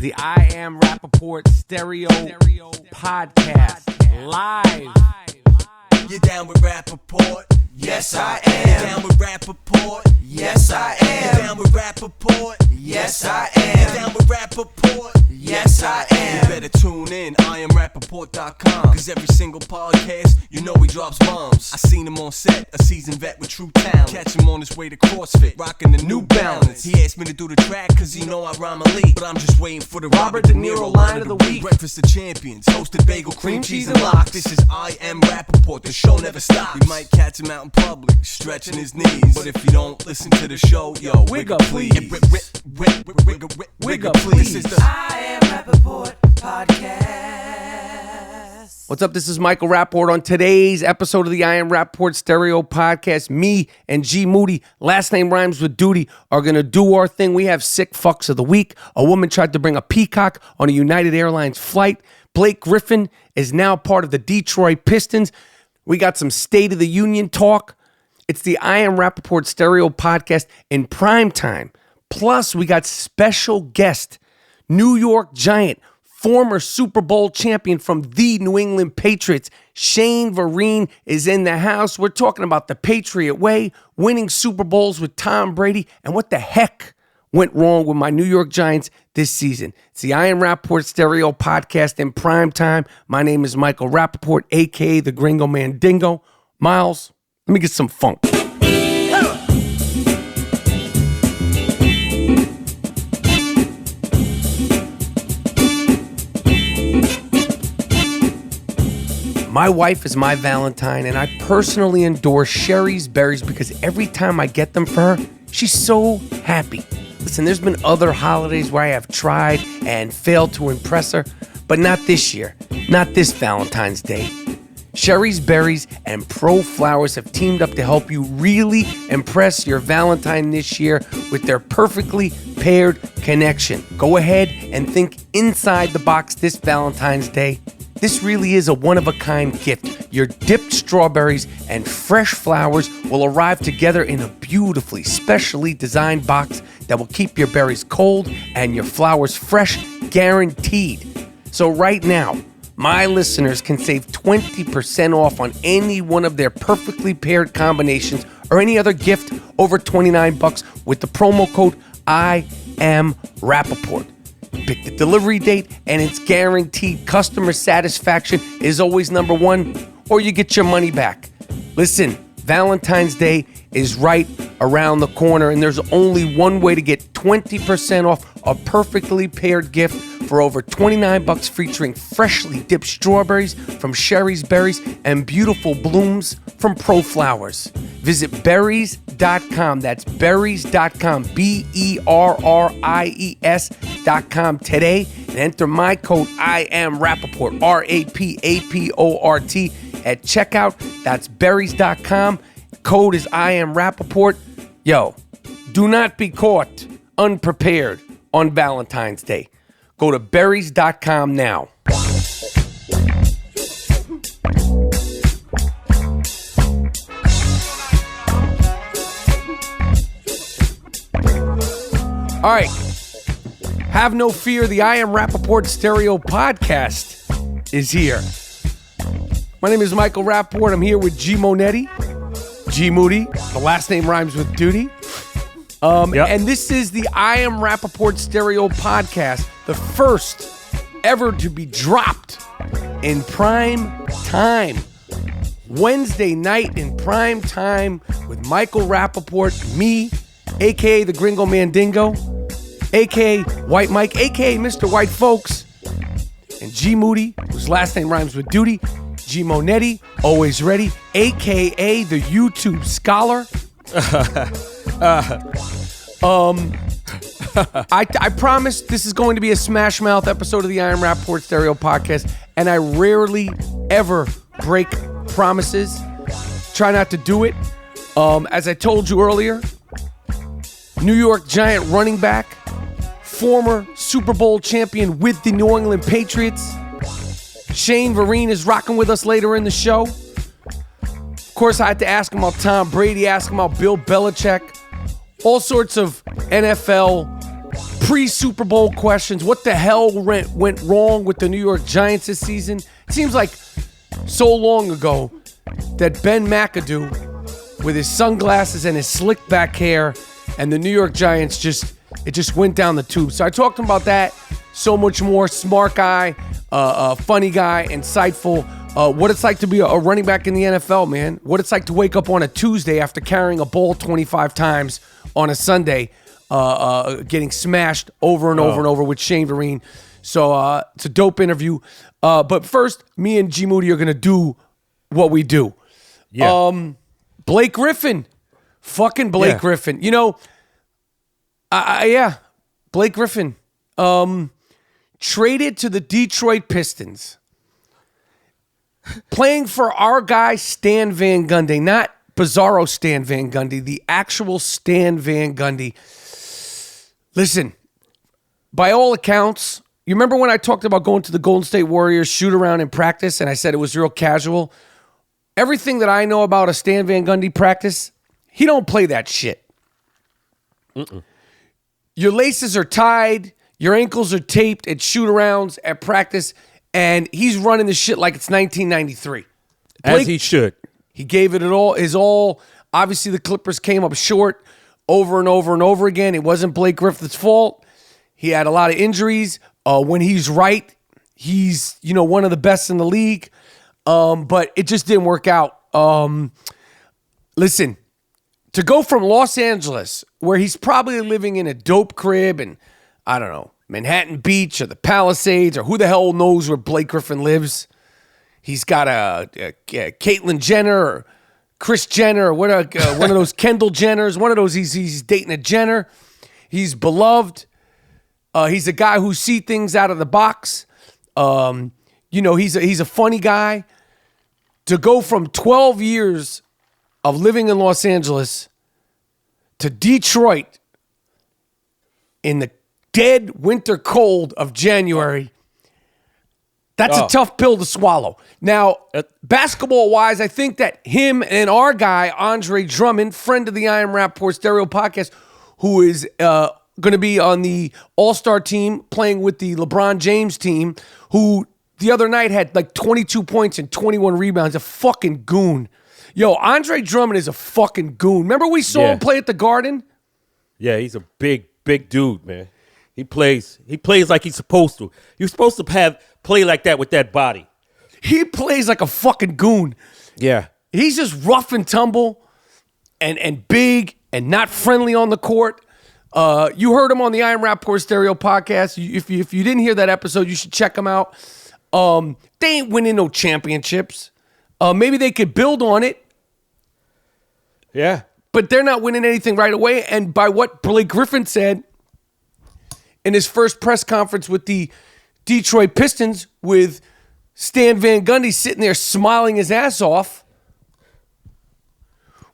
the I Am Rapaport Stereo Podcast. Live. You down with Rapaport? Yes, I am. You down with Rapaport? Yes, I am. You down with Rapaport? Yes, I am. You down with Rapaport? Yes, I am. You better tune in, IamRapaport.com. Cause every single podcast, you know he drops bombs. I seen him on set, a seasoned vet with true talent. Catch him on his way to CrossFit, rocking the New Balance. He asked me to do the track cause he know I rhyme elite. But I'm just waiting for the Robert De Niro line of the week. Breakfast of Champions, hosted bagel, cream cheese, and lox. This is I Am Rapaport, the show never stops. You might catch him out in public, stretching his knees. But if you don't listen to the show, yo, wig up please. Wig up please. This is the I Am Rapaport Podcast. What's up? This is Michael Rapaport. On today's episode of the I Am Rapaport Stereo Podcast, me and G Moody, last name rhymes with duty, are going to do our thing. We have sick fucks of the week. A woman tried to bring a peacock on a United Airlines flight. Blake Griffin is now part of the Detroit Pistons. We got some State of the Union talk. It's the I Am Rapaport Stereo Podcast in prime time. Plus, we got special guest, New York Giant, former Super Bowl champion from the New England Patriots, Shane Vereen, is in the house. We're talking about the Patriot way, winning Super Bowls with Tom Brady, and what the heck went wrong with my New York Giants this season. It's the I Am Rapaport Stereo Podcast in prime time. My name is Michael Rapaport, a.k.a. the Gringo Mandingo. Miles, let me get some funk. My wife is my Valentine, and I personally endorse Shari's Berries because every time I get them for her, she's so happy. Listen, there's been other holidays where I have tried and failed to impress her, but not this year, not this Valentine's Day. Shari's Berries and Pro Flowers have teamed up to help you really impress your Valentine this year with their perfectly paired connection. Go ahead and think inside the box this Valentine's Day. This really is a one-of-a-kind gift. Your dipped strawberries and fresh flowers will arrive together in a beautifully, specially designed box that will keep your berries cold and your flowers fresh, guaranteed. So right now, my listeners can save 20% off on any one of their perfectly paired combinations or any other gift over $29 with the promo code I Am Rapaport. Pick the delivery date, and it's guaranteed. Customer satisfaction is always number one, or you get your money back. Listen, Valentine's Day is right around the corner, and there's only one way to get 20% off a perfectly paired gift for over $29 featuring freshly dipped strawberries from Shari's Berries and beautiful blooms from Pro Flowers. Visit berries.com. That's berries.com. BERRIES.com today and enter my code I Am Rapaport, RAPAPORT at checkout. That's berries.com. Code is I Am Rapaport. Yo, do not be caught unprepared on Valentine's Day. Go to berries.com now. All right. Have no fear. The I Am Rapaport Stereo Podcast is here. My name is Michael Rapaport. I'm here with G Monetti, G Moody. The last name rhymes with duty. And this is the I Am Rapaport Stereo Podcast, the first ever to be dropped in prime time. Wednesday night in prime time with Michael Rapaport, me, a.k.a. the Gringo Mandingo, a.k.a. White Mike, a.k.a. Mr. White Folks, and G Moody, whose last name rhymes with duty, G Monetti, always ready, a.k.a. the YouTube Scholar. I promise this is going to be a smash mouth episode of the I Am Rapaport Stereo Podcast, and I rarely ever break promises. Try not to do it. As I told you earlier, New York Giant running back, former Super Bowl champion with the New England Patriots, Shane Vereen is rocking with us later in the show. Of course, I had to ask him about Tom Brady, ask him about Bill Belichick, all sorts of NFL pre-Super Bowl questions. What the hell went wrong with the New York Giants this season? It seems like so long ago that Ben McAdoo, with his sunglasses and his slick back hair, and the New York Giants just went down the tube. So I talked to him about that. So much more. Smart guy, funny guy, insightful. What it's like to be a running back in the NFL, man. What it's like to wake up on a Tuesday after carrying a ball 25 times on a Sunday, getting smashed over and over and over with Shane Vereen. So it's a dope interview. But first, me and G Moody are going to do what we do. Yeah. Blake Griffin. Fucking Blake Griffin. You know, Blake Griffin. Traded to the Detroit Pistons. Playing for our guy, Stan Van Gundy. Not Bizarro Stan Van Gundy. The actual Stan Van Gundy. Listen, by all accounts, you remember when I talked about going to the Golden State Warriors shoot around in practice and I said it was real casual? Everything that I know about a Stan Van Gundy practice, he don't play that shit. Your laces are tied, your ankles are taped at shoot-arounds, at practice, and he's running the shit like it's 1993. As he should. He gave it his all. Obviously, the Clippers came up short over and over and over again. It wasn't Blake Griffin's fault. He had a lot of injuries. When he's right, he's one of the best in the league. But it just didn't work out. Listen, to go from Los Angeles, where he's probably living in a dope crib and, I don't know, Manhattan Beach or the Palisades or who the hell knows where Blake Griffin lives. He's got a Caitlyn Jenner or Kris Jenner or one of those Kendall Jenners. One of those, he's dating a Jenner. He's beloved. He's a guy who sees things out of the box. He's a funny guy. To go from 12 years of living in Los Angeles to Detroit in the dead winter cold of January, that's a tough pill to swallow. Now, basketball-wise, I think that him and our guy, Andre Drummond, friend of the I Am Rapaport Stereo podcast, who is going to be on the All-Star team playing with the LeBron James team, who the other night had like 22 points and 21 rebounds, a fucking goon. Yo, Andre Drummond is a fucking goon. Remember we saw him play at the Garden? Yeah, he's a big dude, man. He plays like he's supposed to. You're supposed to play like that with that body. He plays like a fucking goon. Yeah. He's just rough and tumble and big and not friendly on the court. You heard him on the I Am Rapaport Stereo podcast. If you didn't hear that episode, you should check him out. They ain't winning no championships. Maybe they could build on it. Yeah. But they're not winning anything right away. And by what Blake Griffin said in his first press conference with the Detroit Pistons, with Stan Van Gundy sitting there smiling his ass off,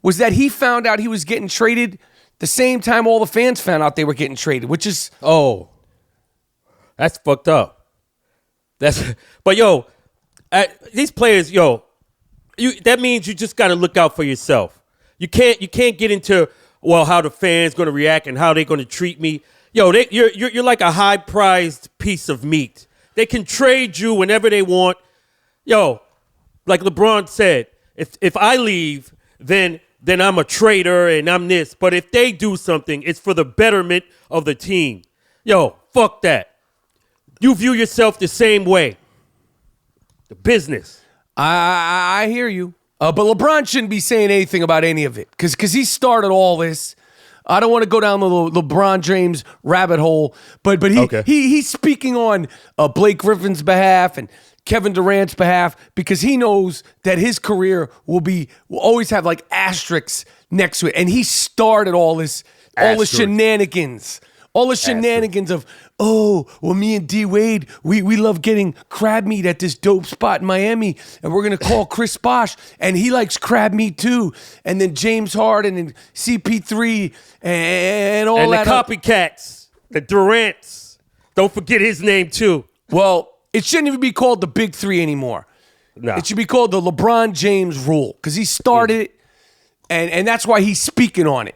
was that he found out he was getting traded the same time all the fans found out they were getting traded, which is... Oh, that's fucked up. But these players, that means you just got to look out for yourself. You can't get into, how the fans going to react and how they're going to treat me. You're like a high-prized piece of meat. They can trade you whenever they want. Like LeBron said, if I leave, then I'm a traitor and I'm this. But if they do something, it's for the betterment of the team. Fuck that. You view yourself the same way. The business. I hear you. But LeBron shouldn't be saying anything about any of it because he started all this. I don't want to go down the LeBron James rabbit hole, but he's speaking on Blake Griffin's behalf and Kevin Durant's behalf because he knows that his career will always have like asterisks next to it, and he started all the shenanigans. All the shenanigans of, me and D Wade, we love getting crab meat at this dope spot in Miami, and we're gonna call Chris Bosh, and he likes crab meat too. And then James Harden and CP3 and all that. And the copycats, the Durants. Don't forget his name too. Well, it shouldn't even be called the Big Three anymore. No. It should be called the LeBron James rule because he started it, and that's why he's speaking on it.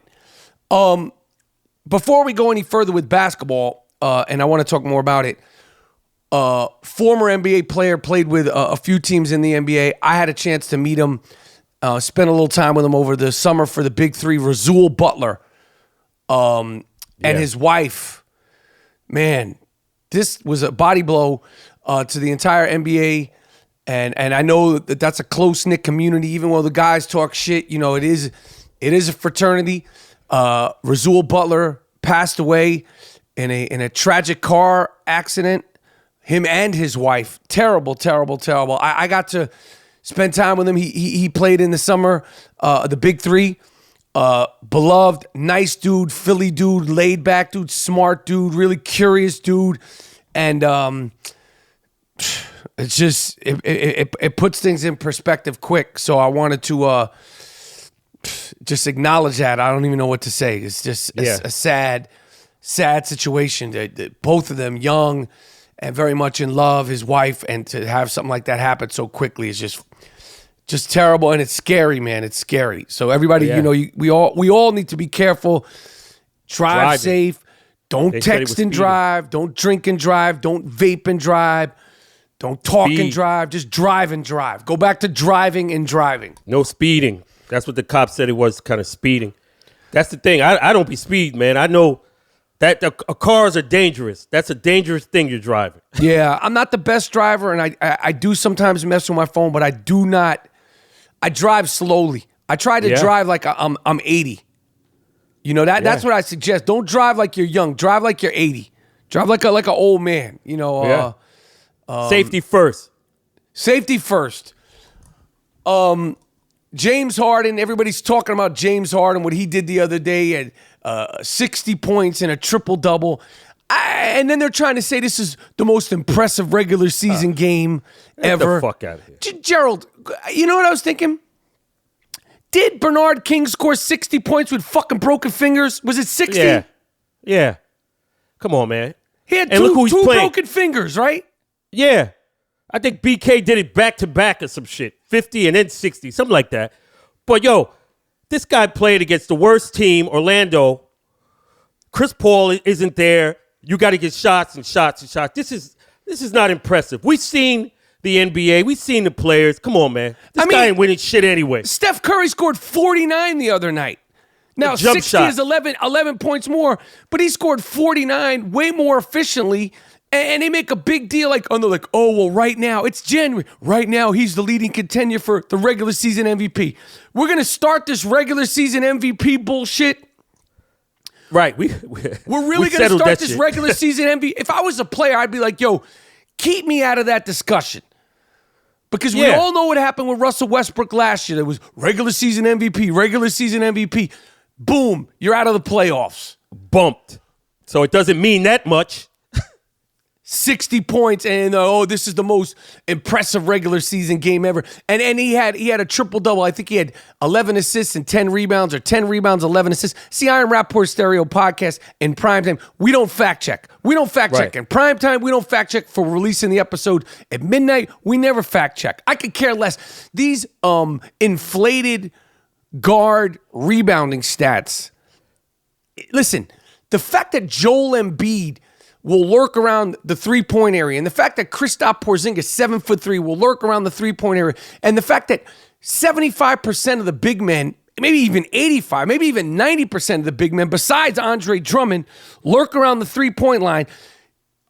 Before we go any further with basketball, and I want to talk more about it. Former NBA player, played with a few teams in the NBA. I had a chance to meet him, spent a little time with him over the summer for the Big Three, Rasual Butler, and his wife. Man, this was a body blow to the entire NBA, and I know that that's a close-knit community. Even though the guys talk shit, it is a fraternity. Rasual Butler passed away in a tragic car accident. Him and his wife. Terrible, terrible, terrible. I got to spend time with him. He played in the summer, the Big Three. Beloved, nice dude, Philly dude, laid back dude, smart dude, really curious dude. And it's just, it puts things in perspective quick. So I wanted to just acknowledge that. I don't even know what to say. It's just a sad situation. Both of them young and very much in love, his wife, and to have something like that happen so quickly is just terrible, and it's scary, man. It's scary. So everybody, we all need to be careful. Drive safe. Don't text and drive. Don't drink and drive. Don't vape and drive. Don't talk and drive. Just drive and drive. Go back to driving and driving. No speeding. That's what the cop said it was, kind of speeding. That's the thing. I don't be speed, man. I know that cars are dangerous. That's a dangerous thing you're driving. Yeah, I'm not the best driver, and I do sometimes mess with my phone, but I do not. I drive slowly. I try to drive like I'm 80. That's what I suggest. Don't drive like you're young. Drive like you're 80. Drive like an old man. Safety first. Safety first. James Harden. Everybody's talking about James Harden, what he did the other day at 60 points and a triple-double. And then they're trying to say this is the most impressive regular season game ever. Get the fuck out of here. Gerald, you know what I was thinking? Did Bernard King score 60 points with fucking broken fingers? Was it 60? Yeah. Come on, man. He had two broken fingers, right? Yeah. I think BK did it back-to-back or some shit. 50 and then 60, something like that. But, this guy played against the worst team, Orlando. Chris Paul isn't there. You got to get shots and shots and shots. This is not impressive. We've seen the NBA. We've seen the players. Come on, man. This guy ain't winning shit anyway. Steph Curry scored 49 the other night. Now, 60 is 11 points more, but he scored 49 way more efficiently. And they make a big deal right now, it's January. Right now, he's the leading contender for the regular season MVP. We're going to start this regular season MVP bullshit. Right. We're really going to start this regular season MVP. If I was a player, I'd be like, keep me out of that discussion. Because we all know what happened with Russell Westbrook last year. There was regular season MVP. Boom, you're out of the playoffs. Bumped. So it doesn't mean that much. 60 points, and this is the most impressive regular season game ever. And he had a triple-double. I think he had 11 assists and 10 rebounds, or 10 rebounds, 11 assists. See, I am Rapaport Stereo Podcast in primetime. We don't fact-check. Check. In primetime, we don't fact-check for releasing the episode. At midnight, we never fact-check. I could care less. These inflated guard rebounding stats. Listen, the fact that Joel Embiid will lurk around the three-point area, and the fact that Kristaps Porzingis, 7'3", will lurk around the three-point area, and the fact that 75% of the big men, maybe even 85%, maybe even 90% of the big men, besides Andre Drummond, lurk around the three-point line,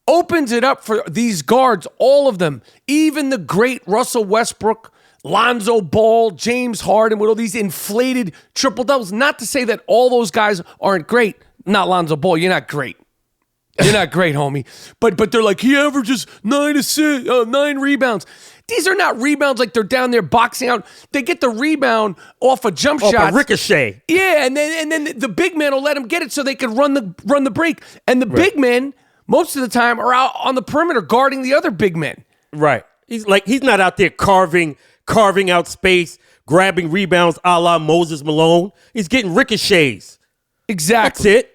opens it up for these guards, all of them, even the great Russell Westbrook, Lonzo Ball, James Harden, with all these inflated triple-doubles. Not to say that all those guys aren't great. Not Lonzo Ball, you're not great. You're not great, homie. But they're like, he averages 9 rebounds. These are not rebounds like they're down there boxing out. They get the rebound off a jump shot. A ricochet. Yeah, and then the big man will let them get it so they can run the break. And the big men, most of the time, are out on the perimeter guarding the other big men. Right. He's not out there carving out space, grabbing rebounds a la Moses Malone. He's getting ricochets. Exactly. That's it.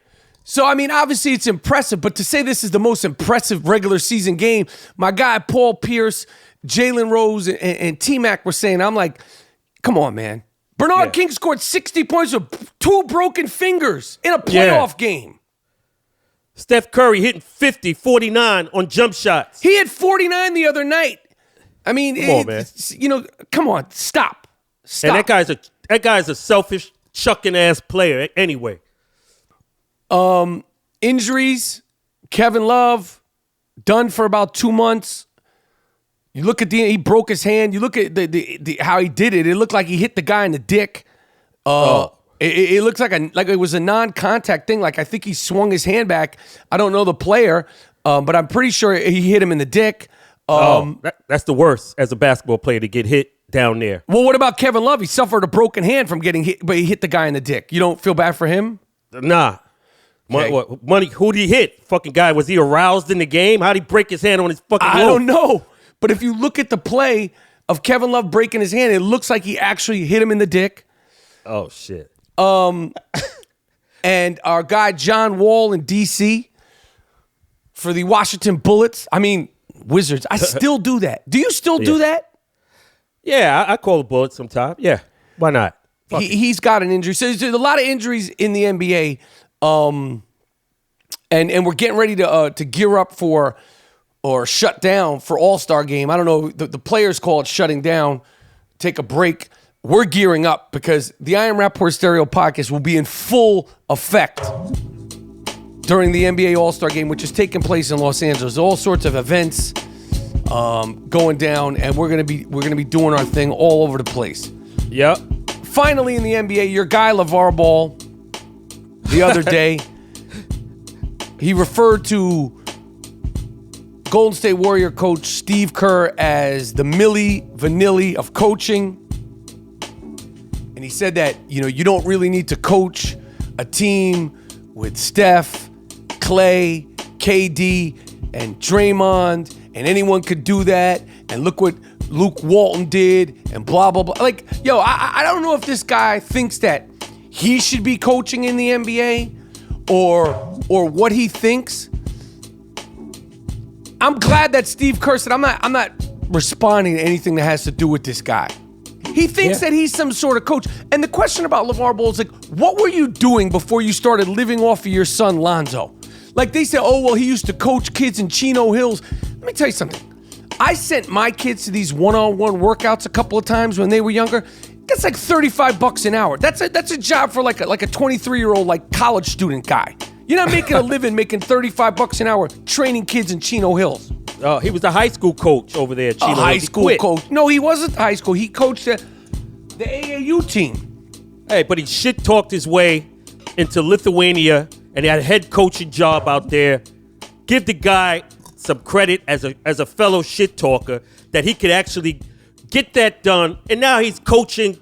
So, obviously it's impressive, but to say this is the most impressive regular season game, my guy Paul Pierce, Jalen Rose, and T-Mac were saying, I'm like, come on, man. Bernard King scored 60 points with 2 broken fingers in a playoff game. Steph Curry hitting 50, 49 on jump shots. He hit 49 the other night. I mean, Come on, man. Come on, stop. And that guy's a selfish, chucking ass player anyway. Injuries, Kevin Love, done for about 2 months. You look at he broke his hand. You look at the how he did it. It looked like he hit the guy in the dick. It looks like it was a non-contact thing. Like I think he swung his hand back. I don't know the player, but I'm pretty sure he hit him in the dick. That's the worst as a basketball player to get hit down there. Well, what about Kevin Love? He suffered a broken hand from getting hit, but he hit the guy in the dick. You don't feel bad for him? Nah. Okay. Money, who'd he hit? Fucking guy, was he aroused in the game? How'd he break his hand on his fucking I don't know. But if you look at the play of Kevin Love breaking his hand, it looks like he actually hit him in the dick. Oh, shit. And our guy John Wall in D.C. for the Washington Bullets. I mean, Wizards. I still do that. Do you still do that? Yeah, I call the Bullets sometime. Yeah, why not? He's got an injury. So there's a lot of injuries in the NBA. And we're getting ready to gear up for or shut down for All-Star game. I don't know. The players call it shutting down. Take a break. We're gearing up because the I Am Rapaport Stereo podcast will be in full effect during the NBA All-Star game, which is taking place in Los Angeles. All sorts of events going down, and we're gonna be doing our thing all over the place. Yep. Finally, in the NBA, your guy LaVar Ball, the other day, he referred to Golden State Warrior coach Steve Kerr as the Milli Vanilli of coaching. And he said that, you don't really need to coach a team with Steph, Clay, KD, and Draymond, and anyone could do that. And look what Luke Walton did, and blah, blah, blah. Like, I don't know if this guy thinks that he should be coaching in the NBA or what he thinks. I'm glad that Steve Kerr said, I'm not responding to anything that has to do with this guy. He thinks that he's some sort of coach. And the question about LaVar Ball is like, what were you doing before you started living off of your son Lonzo? Like they said, oh, well, he used to coach kids in Chino Hills. Let me tell you something. I sent my kids to these one-on-one workouts a couple of times when they were younger. That's like $35 an hour. That's a job for like a 23-year-old like college student guy. You're not making a living making $35 an hour training kids in Chino Hills. He was a high school coach over there at Chino Hills. High school coach. No, he wasn't high school. He coached the AAU team. Hey, but he shit-talked his way into Lithuania, and he had a head coaching job out there. Give the guy some credit as a fellow shit-talker that he could actually get that done, and now he's coaching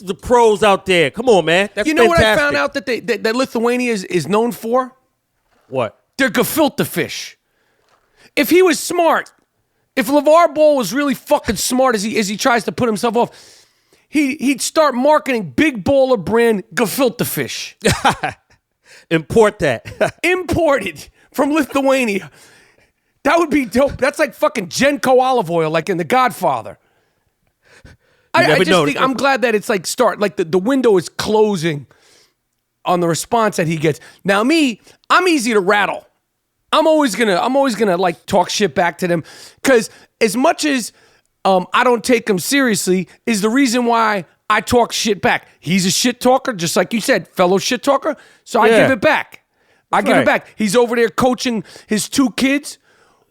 the pros out there. Come on, man. That's fantastic. What I found out that Lithuania is known for? What? They're gefilte fish. If he was smart, if LaVar Ball was really fucking smart as he tries to put himself off, he'd start marketing Big Baller brand gefilte fish. Import that. Imported from Lithuania. That would be dope. That's like fucking Genco olive oil, like in The Godfather. I just think I'm glad that it's like the window is closing on the response that he gets. Now I'm easy to rattle. I'm always gonna like talk shit back to them because as much as I don't take him seriously is the reason why I talk shit back. He's a shit talker, just like you said, fellow shit talker. So I give it back. Give it back. He's over there coaching his two kids.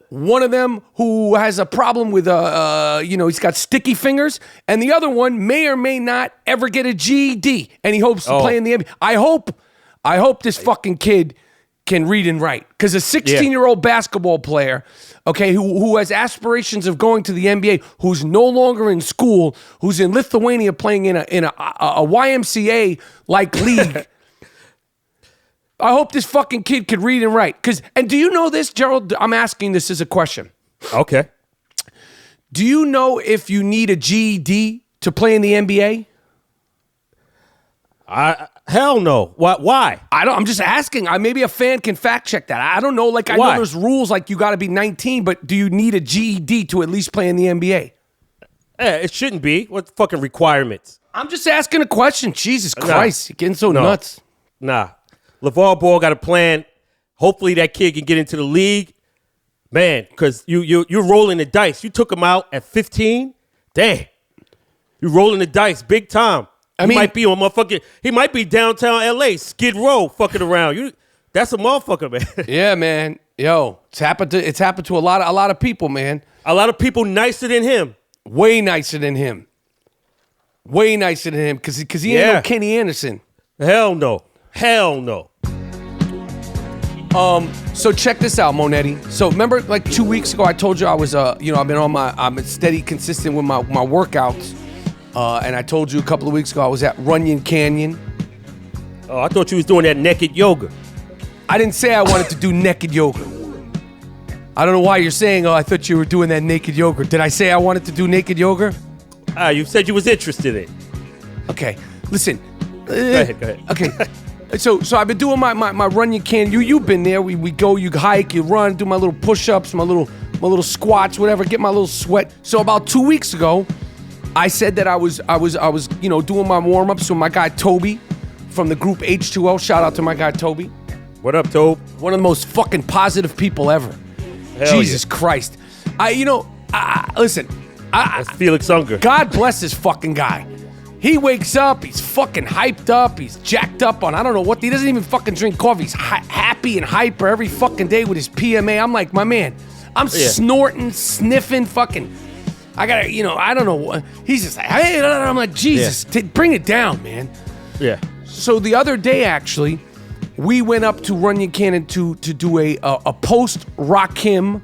One of them who has a problem with, he's got sticky fingers, and the other one may or may not ever get a GED, and he hopes to play in the NBA. I hope this fucking kid can read and write, because a 16-year-old basketball player, okay, who has aspirations of going to the NBA, who's no longer in school, who's in Lithuania playing in a YMCA like league. I hope this fucking kid could read and write. And do you know this, Gerald? I'm asking this as a question. Okay. Do you know if you need a GED to play in the NBA? Hell no. Why? I'm just asking. Maybe a fan can fact check that. I don't know. Like I know there's rules like you got to be 19, but do you need a GED to at least play in the NBA? It shouldn't be. What the fucking requirements? I'm just asking a question. Jesus Christ, you're getting so nuts. Nah. LaVar Ball got a plan. Hopefully that kid can get into the league. Man, because you're rolling the dice. You took him out at 15. Damn. You're rolling the dice big time. He might be on motherfucking, he might be downtown LA, Skid Row, fucking around. That's a motherfucker, man. Yeah, man. Yo, it's happened to a lot of people, man. A lot of people nicer than him. Way nicer than him. Way nicer than him because he ain't no Kenny Anderson. Hell no. Hell no. So check this out, Monetti. So remember, like 2 weeks ago, I told you I was, I've been I'm steady, consistent with my workouts. And I told you a couple of weeks ago I was at Runyon Canyon. Oh, I thought you was doing that naked yoga. I didn't say I wanted to do naked yoga. I don't know why you're saying, I thought you were doing that naked yoga. Did I say I wanted to do naked yoga? You said you was interested in it. Okay, listen. Go ahead. Okay. So I've been doing my Runyon Canyon. You've been there. We go, you hike, you run, do my little push-ups, my little squats, whatever, get my little sweat. So about 2 weeks ago, I said that I was doing my warm-ups with my guy Toby from the group H2O. Shout out to my guy Toby. What up, Tobe? One of the most fucking positive people ever. Hell Jesus Christ. Listen. That's Felix Unger. God bless this fucking guy. He wakes up, he's fucking hyped up, he's jacked up on I don't know what, he doesn't even fucking drink coffee. He's happy and hyper every fucking day with his PMA. I'm like, my man, I'm snorting, sniffing, fucking, I gotta, I don't know what. He's just like, hey, I'm like, Jesus, bring it down, man. Yeah. So the other day, actually, we went up to Runyon Canyon to do a post-Rakim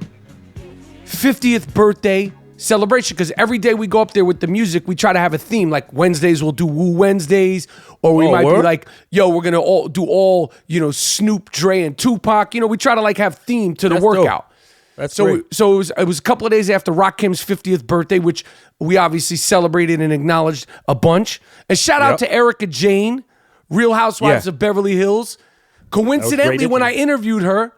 50th birthday celebration, because every day we go up there with the music, we try to have a theme. Like Wednesdays, we'll do Woo Wednesdays, or we might be like, yo, we're gonna do Snoop, Dre, and Tupac. We try to like have theme to the workout. Dope. That's so. great. So it was a couple of days after Rakim's 50th birthday, which we obviously celebrated and acknowledged a bunch. And shout out to Erica Jane, Real Housewives of Beverly Hills. Coincidentally, when I interviewed her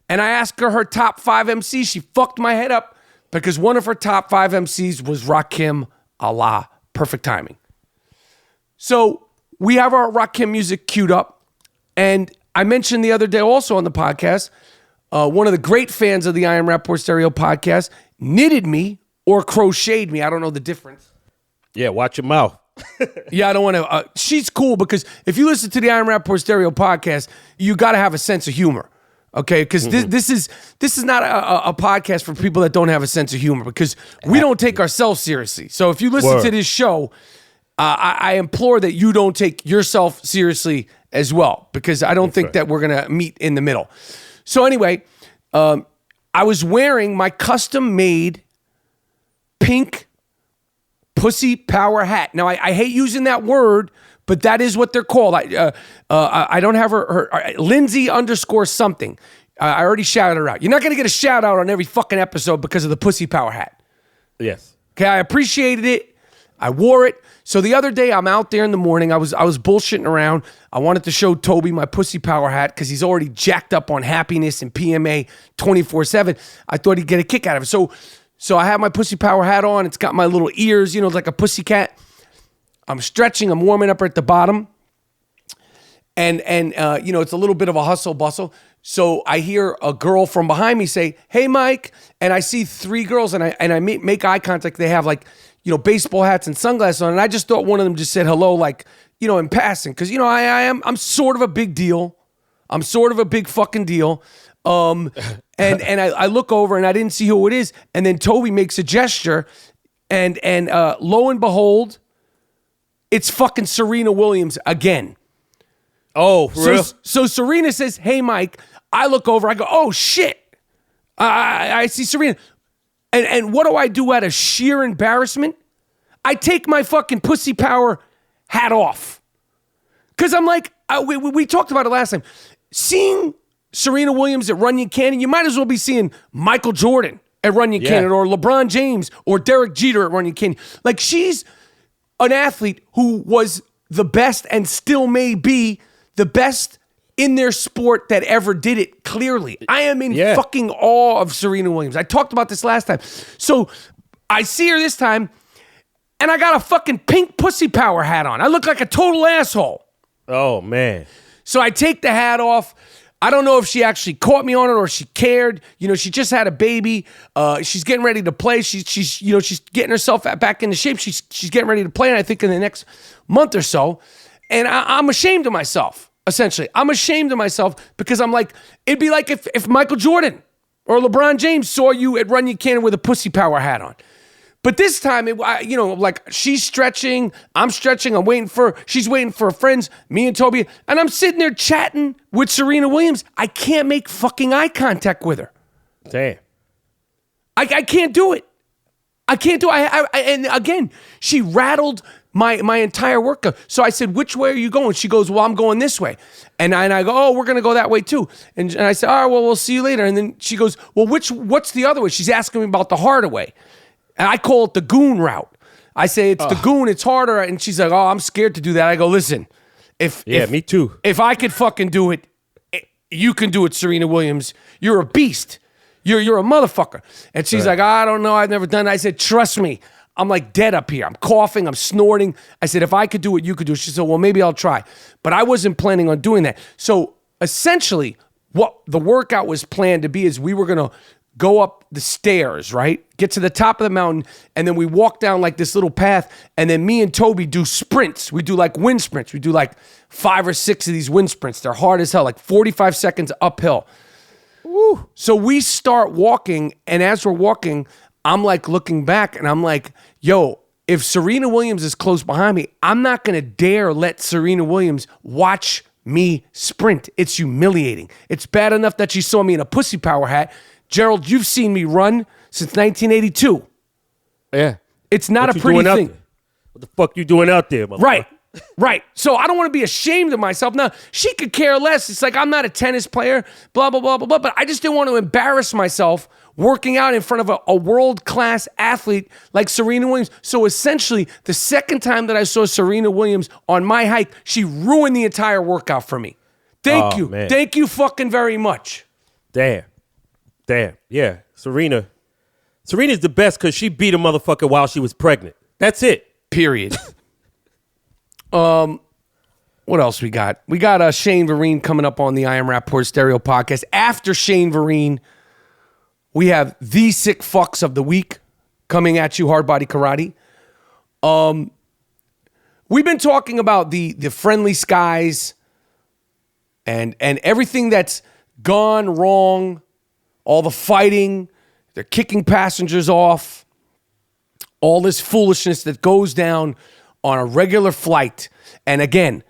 and I asked her top 5 MCs, she fucked my head up. Because one of her top 5 MCs was Rakim Allah. Perfect timing. So we have our Rakim music queued up. And I mentioned the other day also on the podcast, one of the great fans of the I Am Rapaport Stereo podcast knitted me or crocheted me. I don't know the difference. Yeah, watch your mouth. Yeah, I don't want to. She's cool because if you listen to the I Am Rapaport Stereo podcast, you got to have a sense of humor. Okay, because this is not a podcast for people that don't have a sense of humor, because we don't take ourselves seriously. So if you listen to this show, I implore that you don't take yourself seriously as well, because I don't think that we're going to meet in the middle. So anyway, I was wearing my custom-made pink pussy power hat. Now, I hate using that word, but that is what they're called. I don't have her Lindsay _ something. I already shouted her out. You're not going to get a shout out on every fucking episode because of the pussy power hat. Yes. Okay, I appreciated it. I wore it. So the other day, I'm out there in the morning. I was bullshitting around. I wanted to show Toby my pussy power hat because he's already jacked up on happiness and PMA 24/7. I thought he'd get a kick out of it. So I have my pussy power hat on. It's got my little ears, like a pussy cat. I'm stretching, I'm warming up at the bottom. And it's a little bit of a hustle bustle. So I hear a girl from behind me say, "Hey, Mike." And I see 3 girls and I make eye contact. They have baseball hats and sunglasses on. And I just thought one of them just said hello, in passing. Cause I'm sort of a big deal. I'm sort of a big fucking deal. And I look over and I didn't see who it is. And then Toby makes a gesture and lo and behold, it's fucking Serena Williams again. Oh, for real? So Serena says, "Hey, Mike." I look over. I go, "Oh, shit." I see Serena. And what do I do out of sheer embarrassment? I take my fucking pussy power hat off. Because I'm like, we talked about it last time. Seeing Serena Williams at Runyon Canyon, you might as well be seeing Michael Jordan at Runyon Canyon, or LeBron James or Derek Jeter at Runyon Canyon. Like, she's an athlete who was the best and still may be the best in their sport that ever did it, clearly. I am in fucking awe of Serena Williams. I talked about this last time. So I see her this time, and I got a fucking pink pussy power hat on. I look like a total asshole. Oh, man. So I take the hat off. I don't know if she actually caught me on it or she cared. You know, she just had a baby. She's getting ready to play. She's getting herself back into shape. She's getting ready to play, and I think in the next month or so. And I'm ashamed of myself, essentially. I'm ashamed of myself because I'm like, it'd be like if Michael Jordan or LeBron James saw you at Run You Cannon with a Pussy Power hat on. But this time, like she's stretching, I'm stretching, she's waiting for her friends, me and Toby, and I'm sitting there chatting with Serena Williams. I can't make fucking eye contact with her. Damn. I can't do it. I can't do it. And again, she rattled my entire workout. So I said, which way are you going? She goes, well, I'm going this way. And I go, oh, we're going to go that way too. And I said, all right, well, we'll see you later. And then she goes, well, what's the other way? She's asking me about the harder way. And I call it the goon route. I say it's the goon, it's harder. And she's like, oh, I'm scared to do that. I go, listen, me too. If I could fucking do it, you can do it, Serena Williams. You're a beast. You're a motherfucker. And she's like, I don't know, I've never done it. I said, trust me. I'm like dead up here. I'm coughing, I'm snorting. I said, if I could do it, you could do it. She said, well, maybe I'll try. But I wasn't planning on doing that. So essentially, what the workout was planned to be is we were going to go up the stairs, right? Get to the top of the mountain, and then we walk down like this little path, and then me and Toby do sprints. We do like wind sprints. We do like 5 or 6 of these wind sprints. They're hard as hell, like 45 seconds uphill. Woo. So we start walking, and as we're walking, I'm like looking back, and I'm like, yo, if Serena Williams is close behind me, I'm not going to dare let Serena Williams watch me sprint. It's humiliating. It's bad enough that she saw me in a Pussy Power hat. Gerald, you've seen me run since 1982. Yeah. It's not a pretty thing. What the fuck you doing out there, motherfucker? Right. So I don't want to be ashamed of myself. Now, she could care less. It's like I'm not a tennis player, blah, blah, blah, blah, blah. But I just didn't want to embarrass myself working out in front of a world-class athlete like Serena Williams. So essentially, the second time that I saw Serena Williams on my hike, she ruined the entire workout for me. Thank you. Man. Thank you fucking very much. Damn. Yeah. Serena's the best because she beat a motherfucker while she was pregnant. That's it. Period. What else we got? We got Shane Vereen coming up on the I Am Rapaport Stereo podcast. After Shane Vereen, we have the sick fucks of the week coming at you, Hard Body Karate. We've been talking about the friendly skies and everything that's gone wrong, all the fighting, they're kicking passengers off, all this foolishness that goes down on a regular flight. And again,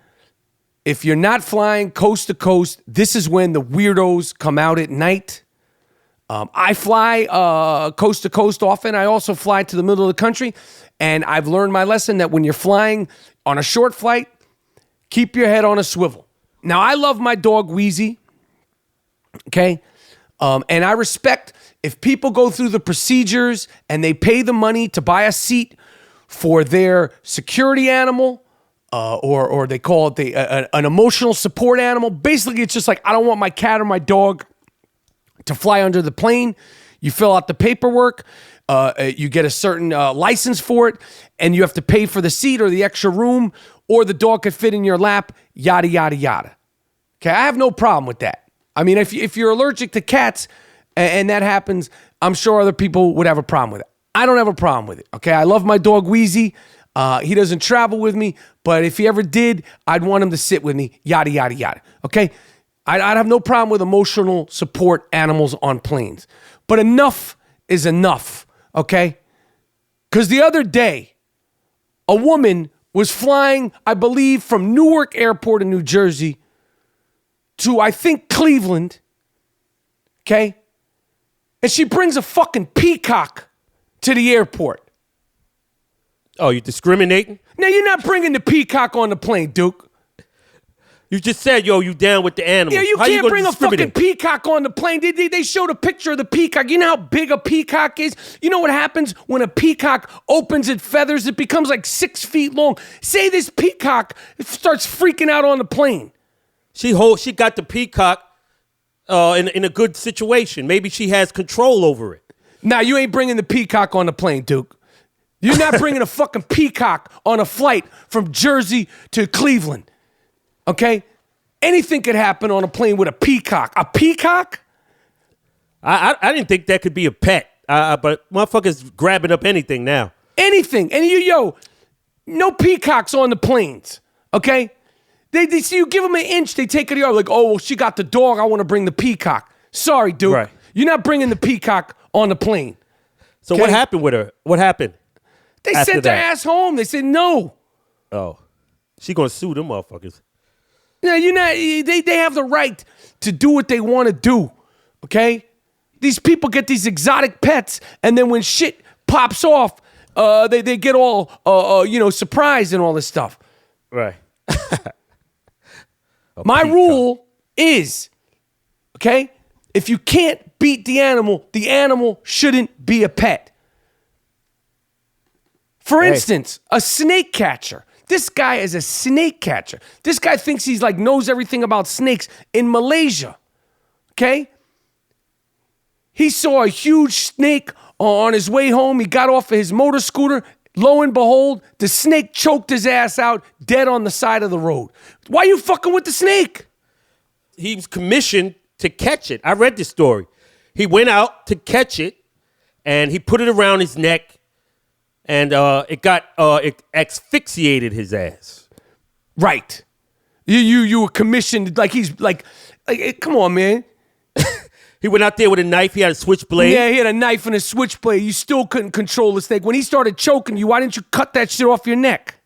if you're not flying coast to coast, this is when the weirdos come out at night. I fly coast to coast often. I also fly to the middle of the country. And I've learned my lesson that when you're flying on a short flight, keep your head on a swivel. Now, I love my dog, Wheezy. Okay? And I respect if people go through the procedures and they pay the money to buy a seat for their security animal, or they call it an emotional support animal. Basically, it's just like, I don't want my cat or my dog to fly under the plane. You fill out the paperwork, you get a certain license for it, and you have to pay for the seat or the extra room, or the dog could fit in your lap, yada, yada, yada. Okay, I have no problem with that. I mean, if you're allergic to cats and that happens, I'm sure other people would have a problem with it. I don't have a problem with it, okay? I love my dog, Wheezy. He doesn't travel with me, but if he ever did, I'd want him to sit with me, yada, yada, yada, okay? I'd have no problem with emotional support animals on planes. But enough is enough, okay? Because the other day, a woman was flying, I believe, from Newark Airport in New Jersey to, I think, Cleveland, okay? And she brings a fucking peacock to the airport. Oh, you discriminating? Now, you're not bringing the peacock on the plane, Duke. You just said, yo, you down with the animals. Yeah, you can't bring a fucking peacock on the plane. They showed a picture of the peacock. You know how big a peacock is? You know what happens when a peacock opens its feathers? It becomes like 6 feet long. Say this peacock starts freaking out on the plane. She got the peacock in a good situation. Maybe she has control over it. Nah, you ain't bringing the peacock on the plane, Duke. You're not bringing a fucking peacock on a flight from Jersey to Cleveland. Okay? Anything could happen on a plane with a peacock. A peacock? I didn't think that could be a pet, but motherfuckers grabbing up anything now. Anything. And no peacocks on the planes, okay? They see you give them an inch, they take it out like, oh, well, she got the dog, I want to bring the peacock. Sorry, dude. Right. You're not bringing the peacock on the plane. So what happened with her? What happened? They sent their ass home. They said no. Oh. She gonna sue them motherfuckers. No, they have the right to do what they want to do, okay? These people get these exotic pets, and then when shit pops off, they get all, surprised and all this stuff. Right. My rule is, okay, if you can't beat the animal shouldn't be a pet. For instance, a snake catcher. This guy is a snake catcher. This guy thinks he's knows everything about snakes in Malaysia, okay? He saw a huge snake on his way home. He got off of his motor scooter. Lo and behold, the snake choked his ass out dead on the side of the road. Why are you fucking with the snake? He was commissioned to catch it. I read this story. He went out to catch it, and he put it around his neck, and it asphyxiated his ass. Right. You were commissioned come on, man. He went out there with a knife. He had a switchblade. Yeah, he had a knife and a switchblade. You still couldn't control the snake. When he started choking you, why didn't you cut that shit off your neck?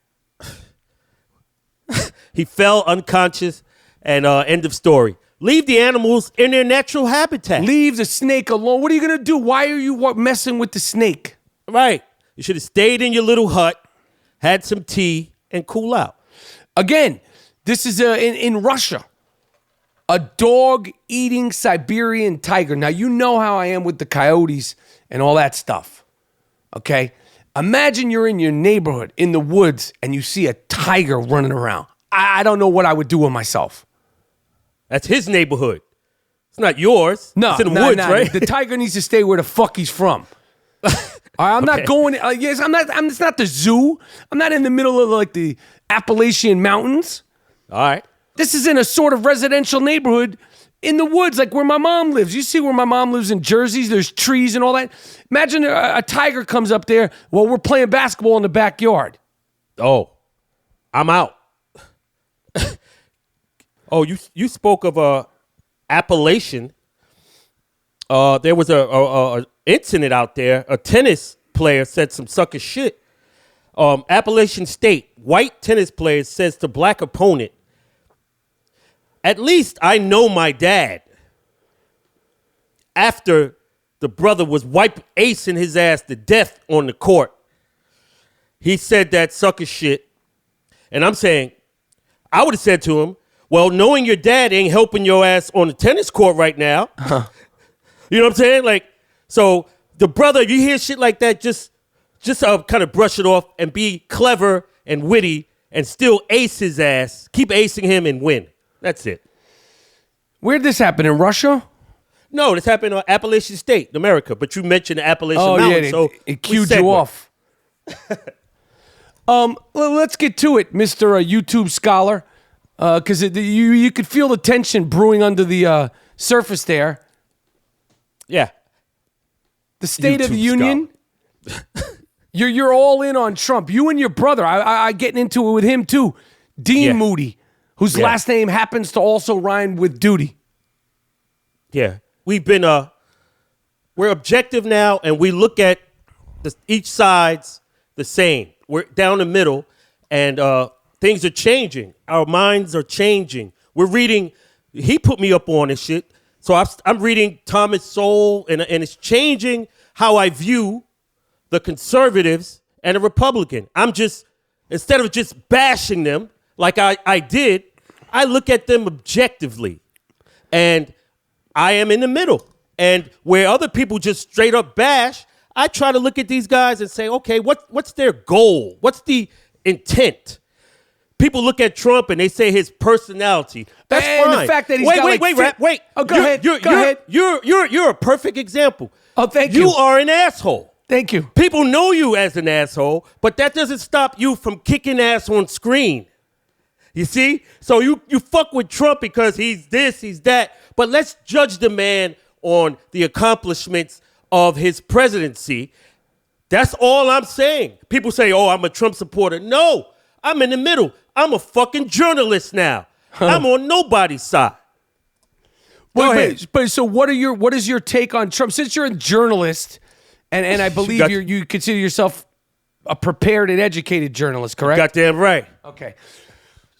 He fell unconscious, and end of story. Leave the animals in their natural habitat. Leave the snake alone. What are you going to do? Why are you messing with the snake? Right. You should have stayed in your little hut, had some tea, and cool out. Again, this is in Russia. A dog-eating Siberian tiger. Now, you know how I am with the coyotes and all that stuff, okay? Imagine you're in your neighborhood, in the woods, and you see a tiger running around. I don't know what I would do with myself. That's his neighborhood. It's not yours. No, it's in the woods, right? The tiger needs to stay where the fuck he's from. I'm not going. Yes, I'm not. It's not the zoo. I'm not in the middle of the Appalachian Mountains. All right. This is in a sort of residential neighborhood in the woods, like where my mom lives. You see where my mom lives in Jersey? There's trees and all that. Imagine a tiger comes up there while we're playing basketball in the backyard. Oh, I'm out. Oh, you spoke of Appalachian. There was a incident out there. A tennis player said some sucker shit. Appalachian State, white tennis player says to black opponent, "At least I know my dad." After the brother was acing his ass to death on the court, he said that sucker shit. And I'm saying, I would have said to him, well, knowing your dad ain't helping your ass on the tennis court right now. You know what I'm saying? So the brother, you hear shit like that, just kind of brush it off and be clever and witty and still ace his ass, keep acing him and win. That's it. Where'd this happen, in Russia? No, this happened on Appalachian State, America. But you mentioned the Appalachian Mountains, yeah, so it cued you off. Well, let's get to it, Mr. YouTube scholar, because you could feel the tension brewing under the surface there. Yeah. The State of the Union. You're all in on Trump. You and your brother. I getting into it with him too. Dean Moody, whose last name happens to also rhyme with duty. Yeah. We've been we're objective now, and we look at each side's the same. We're down the middle, and things are changing. Our minds are changing. We're reading. He put me up on this shit, so I'm reading Thomas Sowell, and it's changing how I view the conservatives and the Republican. Instead of just bashing them like I did, I look at them objectively, and I am in the middle. And where other people just straight up bash, I try to look at these guys and say, okay, what's their goal? What's the intent? People look at Trump and they say his personality. That's fine. The fact that he's wait. Oh, go ahead. Go ahead. You're a perfect example. Oh, thank you. You are an asshole. Thank you. People know you as an asshole, but that doesn't stop you from kicking ass on screen. You see? So you fuck with Trump because he's this, he's that. But let's judge the man on the accomplishments of his presidency. That's all I'm saying. People say, oh, I'm a Trump supporter. No, I'm in the middle. I'm a fucking journalist now. I'm on nobody's side. Go ahead. But so what is your take on Trump? Since you're a journalist, and I believe you consider yourself a prepared and educated journalist, correct? Goddamn right. Okay.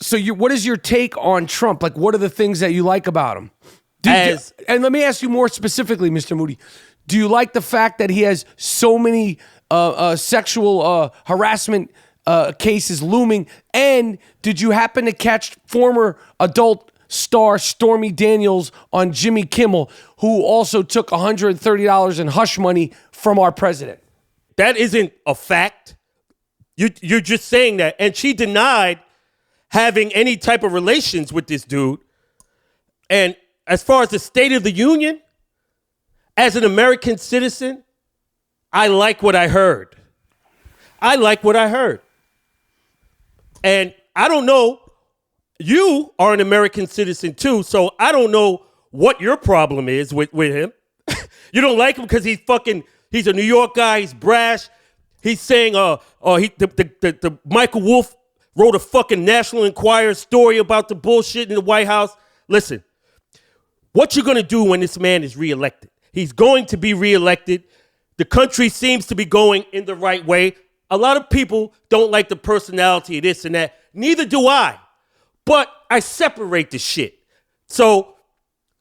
So what is your take on Trump? Like, what are the things that you like about him? And let me ask you more specifically, Mr. Moody. Do you like the fact that he has so many sexual harassment cases looming? And did you happen to catch former adult star Stormy Daniels on Jimmy Kimmel, who also took $130 in hush money from our president? That isn't a fact. You're just saying that. And she denied having any type of relations with this dude. And as far as the State of the Union, as an American citizen, I like what I heard. And I don't know, you are an American citizen too, so I don't know what your problem is with him. You don't like him because he's a New York guy, he's brash. He's saying the Michael Wolff wrote a fucking National Enquirer story about the bullshit in the White House. Listen, what you gonna do when this man is reelected? He's going to be reelected. The country seems to be going in the right way. A lot of people don't like the personality of this and that. Neither do I. But I separate the shit. So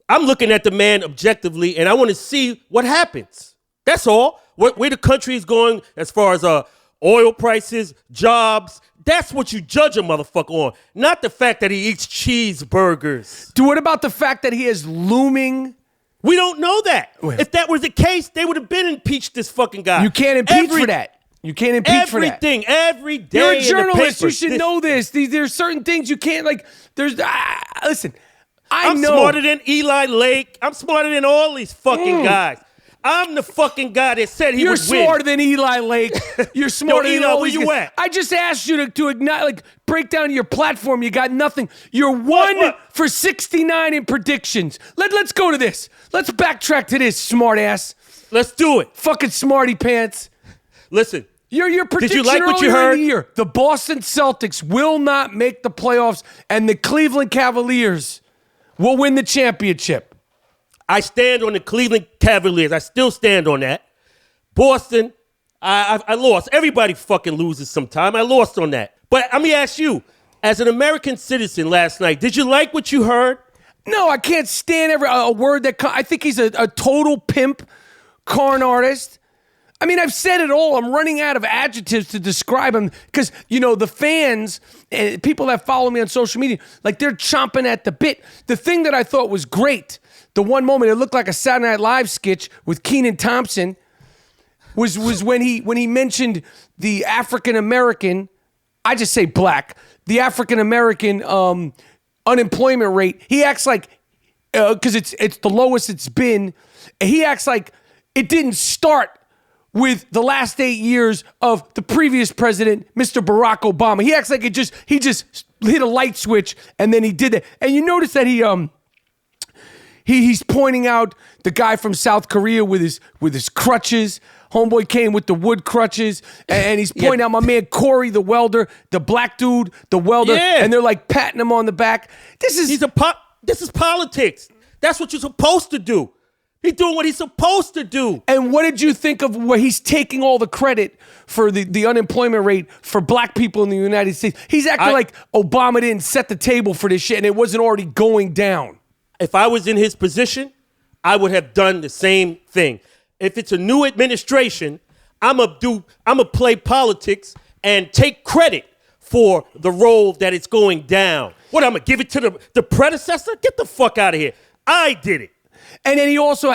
I'm looking at the man objectively, and I want to see what happens. That's all. Where the country is going as far as oil prices, jobs. That's what you judge a motherfucker on, not the fact that he eats cheeseburgers. Dude, what about the fact that he is looming? We don't know that. If that was the case, they would have been impeached this fucking guy. You can't impeach for that. You can't impeach for that. Everything, every day. You're a journalist. You should know this. There's certain things you can't, like, listen, I'm smarter than Eli Lake. I'm smarter than all these fucking guys. I'm the fucking guy that said he would win. You're smarter than Eli Lake. You're smarter than all where these you guys. at? I just asked you to ignite, like, break down your platform. You got nothing. You're 1 for 69 in predictions. Let's go to this. Let's backtrack to this, smart ass. Let's do it. Fucking smarty pants. Listen. Your prediction did you like what you earlier heard? in the year, the Boston Celtics will not make the playoffs, and the Cleveland Cavaliers will win the championship. I stand on the Cleveland Cavaliers. I still stand on that. Boston, I lost. Everybody fucking loses sometime. I lost on that. But let me ask you, as an American citizen last night, did you like what you heard? No, I can't stand a word that... I think he's a total pimp, con artist. I mean, I've said it all. I'm running out of adjectives to describe him because, the fans and people that follow me on social media, like, they're chomping at the bit. The thing that I thought was great, the one moment it looked like a Saturday Night Live sketch with Kenan Thompson was when he mentioned the African-American, I just say black, the African-American unemployment rate. He acts like, because it's the lowest it's been, he acts like it didn't start with the last 8 years of the previous president, Mr. Barack Obama. He acts like he just hit a light switch and then he did it. And you notice that he's pointing out the guy from South Korea with his crutches. Homeboy came with the wood crutches, and he's pointing out my man Corey, the welder, the black dude, the welder, and they're like patting him on the back. This is politics. That's what you're supposed to do. He's doing what he's supposed to do. And what did you think of where he's taking all the credit for the unemployment rate for black people in the United States? He's acting like Obama didn't set the table for this shit and it wasn't already going down. If I was in his position, I would have done the same thing. If it's a new administration, I'm gonna play politics and take credit for the role that it's going down. What, I'm gonna give it to the predecessor? Get the fuck out of here. I did it. And then he also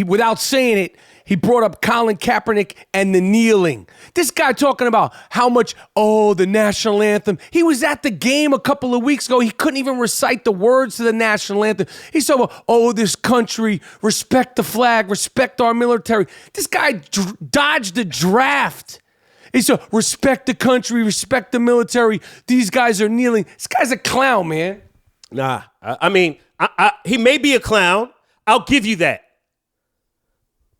without saying it, he brought up Colin Kaepernick and the kneeling. This guy talking about how much, the national anthem. He was at the game a couple of weeks ago. He couldn't even recite the words to the national anthem. He's talking about, this country, respect the flag, respect our military. This guy dodged the draft. He said, respect the country, respect the military. These guys are kneeling. This guy's a clown, man. Nah, I mean, he may be a clown. I'll give you that.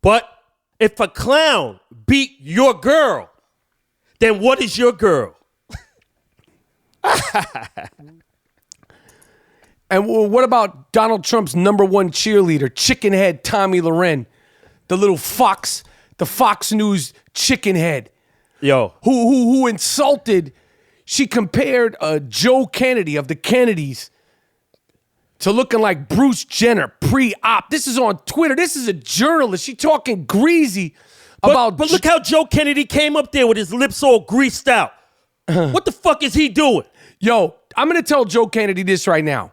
But if a clown beat your girl, then what is your girl? And what about Donald Trump's number one cheerleader, chickenhead Tommy Loren, the little Fox, the Fox News chickenhead, Yo, who insulted? She compared Joe Kennedy of the Kennedys to looking like Bruce Jenner pre-op. This is on Twitter. This is a journalist. She talking greasy about. But look how Joe Kennedy came up there with his lips all greased out. What the fuck is he doing? Yo, I'm going to tell Joe Kennedy this right now.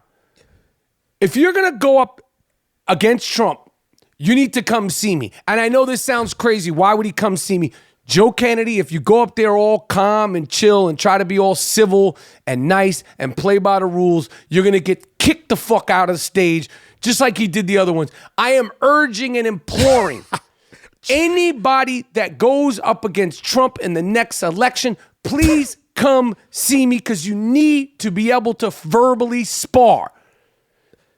If you're going to go up against Trump, you need to come see me. And I know this sounds crazy. Why would he come see me? Joe Kennedy, if you go up there all calm and chill and try to be all civil and nice and play by the rules, you're going to get kicked the fuck out of the stage, just like he did the other ones. I am urging and imploring anybody that goes up against Trump in the next election, please come see me because you need to be able to verbally spar.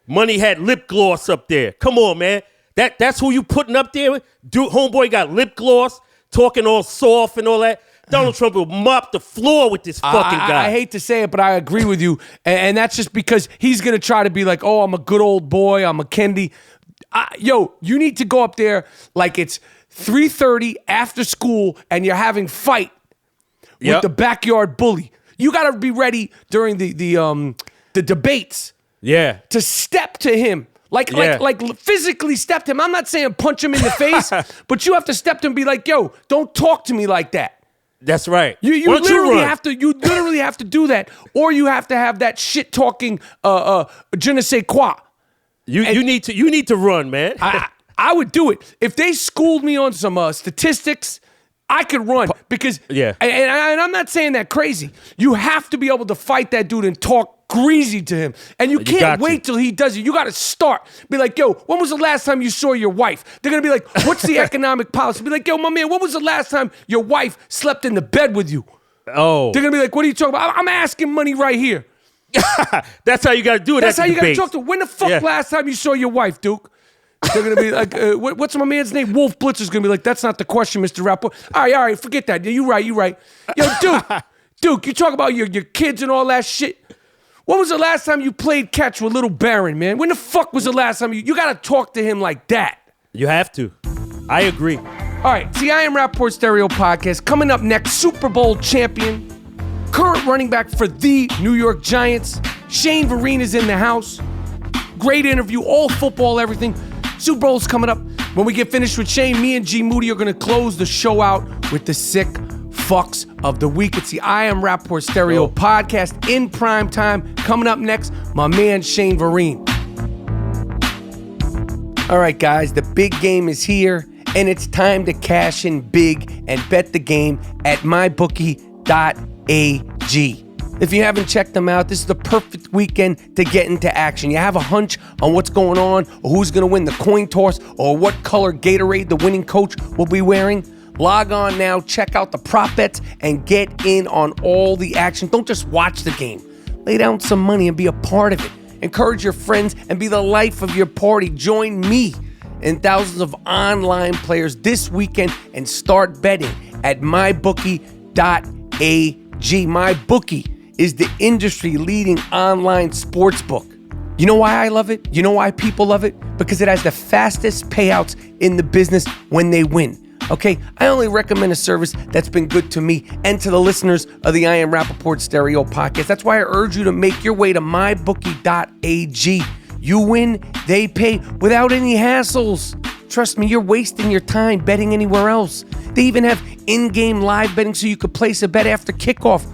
Money had lip gloss up there. Come on, man. That's who you putting up there? Dude, homeboy got lip gloss, talking all soft and all that. Donald Trump will mop the floor with this fucking guy. I hate to say it, but I agree with you. And that's just because he's going to try to be like, oh, I'm a good old boy. I'm a Kennedy. Yo, you need to go up there like it's 3:30 after school and you're having fight with the backyard bully. You got to be ready during the debates. Yeah. To step to him. Like physically step to him. I'm not saying punch him in the face, but you have to step to him and be like, yo, don't talk to me like that. That's right. You literally have to do that, or you have to have that shit talking je ne sais quoi. You need to run, man. I would do it. If they schooled me on some statistics, I could run because and I'm not saying that crazy. You have to be able to fight that dude and talk greasy to him. And you can't wait till he does it. You got to start. Be like, yo, when was the last time you saw your wife? They're going to be like, what's the economic policy? Be like, yo, my man, when was the last time your wife slept in the bed with you? Oh. They're going to be like, what are you talking about? I'm asking money right here. That's how you got to do it. That's how you got to talk to. When the fuck last time you saw your wife, Duke? They're going to be like, what's my man's name? Wolf Blitzer's going to be like, that's not the question, Mr. Rapaport. All right, forget that. You right. Yo, Duke, you talk about your kids and all that shit. When was the last time you played catch with Little Baron, man? When the fuck was the last time you got to talk to him like that? You have to. I agree. All right, I Am Rapaport Stereo Podcast. Coming up next, Super Bowl champion, current running back for the New York Giants, Shane Vereen is in the house. Great interview, all football, everything. Super Bowl's coming up. When we get finished with Shane, me and G Moody are going to close the show out with the sick fucks of the week. It's the I Am Rapaport Stereo Podcast in prime time. Coming up next, my man Shane Vereen. All right, guys, the big game is here, and it's time to cash in big and bet the game at mybookie.ag. If you haven't checked them out, this is the perfect weekend to get into action. You have a hunch on what's going on, or who's going to win the coin toss, or what color Gatorade the winning coach will be wearing? Log on now, check out the prop bets, and get in on all the action. Don't just watch the game. Lay down some money and be a part of it. Encourage your friends and be the life of your party. Join me and thousands of online players this weekend and start betting at mybookie.ag. MyBookie is the industry-leading online sportsbook. You know why I love it? You know why people love it? Because it has the fastest payouts in the business when they win. Okay, I only recommend a service that's been good to me and to the listeners of the I Am Rapaport Stereo Podcast. That's why I urge you to make your way to mybookie.ag. You win, they pay without any hassles. Trust me, you're wasting your time betting anywhere else. They even have in-game live betting so you could place a bet after kickoff.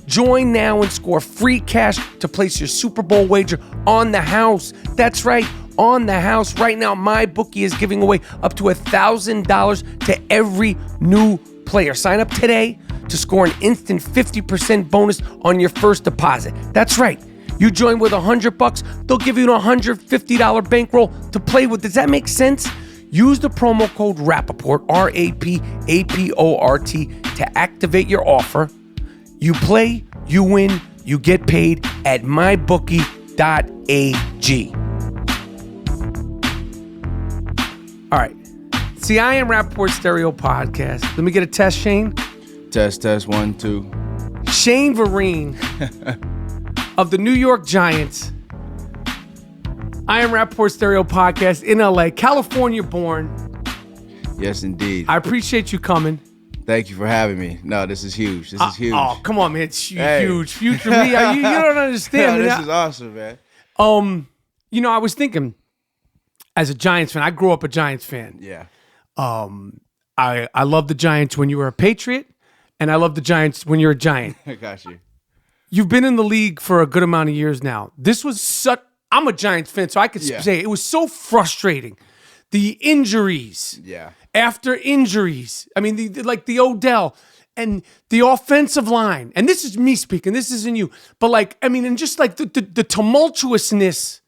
Join now and score free cash to place your Super Bowl wager on the house. That's right, on the house. Right now, MyBookie is giving away up to $1,000 to every new player. Sign up today to score an instant 50% bonus on your first deposit. That's right. You join with $100, they'll give you an $150 bankroll to play with. Does that make sense? Use the promo code Rapaport, RAPAPORT, to activate your offer. You play, you win, you get paid at mybookie.ag. All right. See, I Am Rapaport Stereo Podcast. Let me get a test, Shane. Test, 1, 2. Shane Vereen of the New York Giants. I Am Rapaport Stereo Podcast in LA, California born. Yes, indeed. I appreciate you coming. Thank you for having me. No, this is huge. This is huge. Oh, come on, man. It's huge. Future me. You don't understand. No, this is awesome, man. I was thinking, as a Giants fan, I grew up a Giants fan. Yeah. I love the Giants when you were a Patriot, and I love the Giants when you're a Giant. I got you. You've been in the league for a good amount of years now. This was I'm a Giants fan, so I could say it was so frustrating. The injuries. Yeah. After injuries. I mean, the Odell and the offensive line. And this is me speaking. This isn't you. But and just like the tumultuousness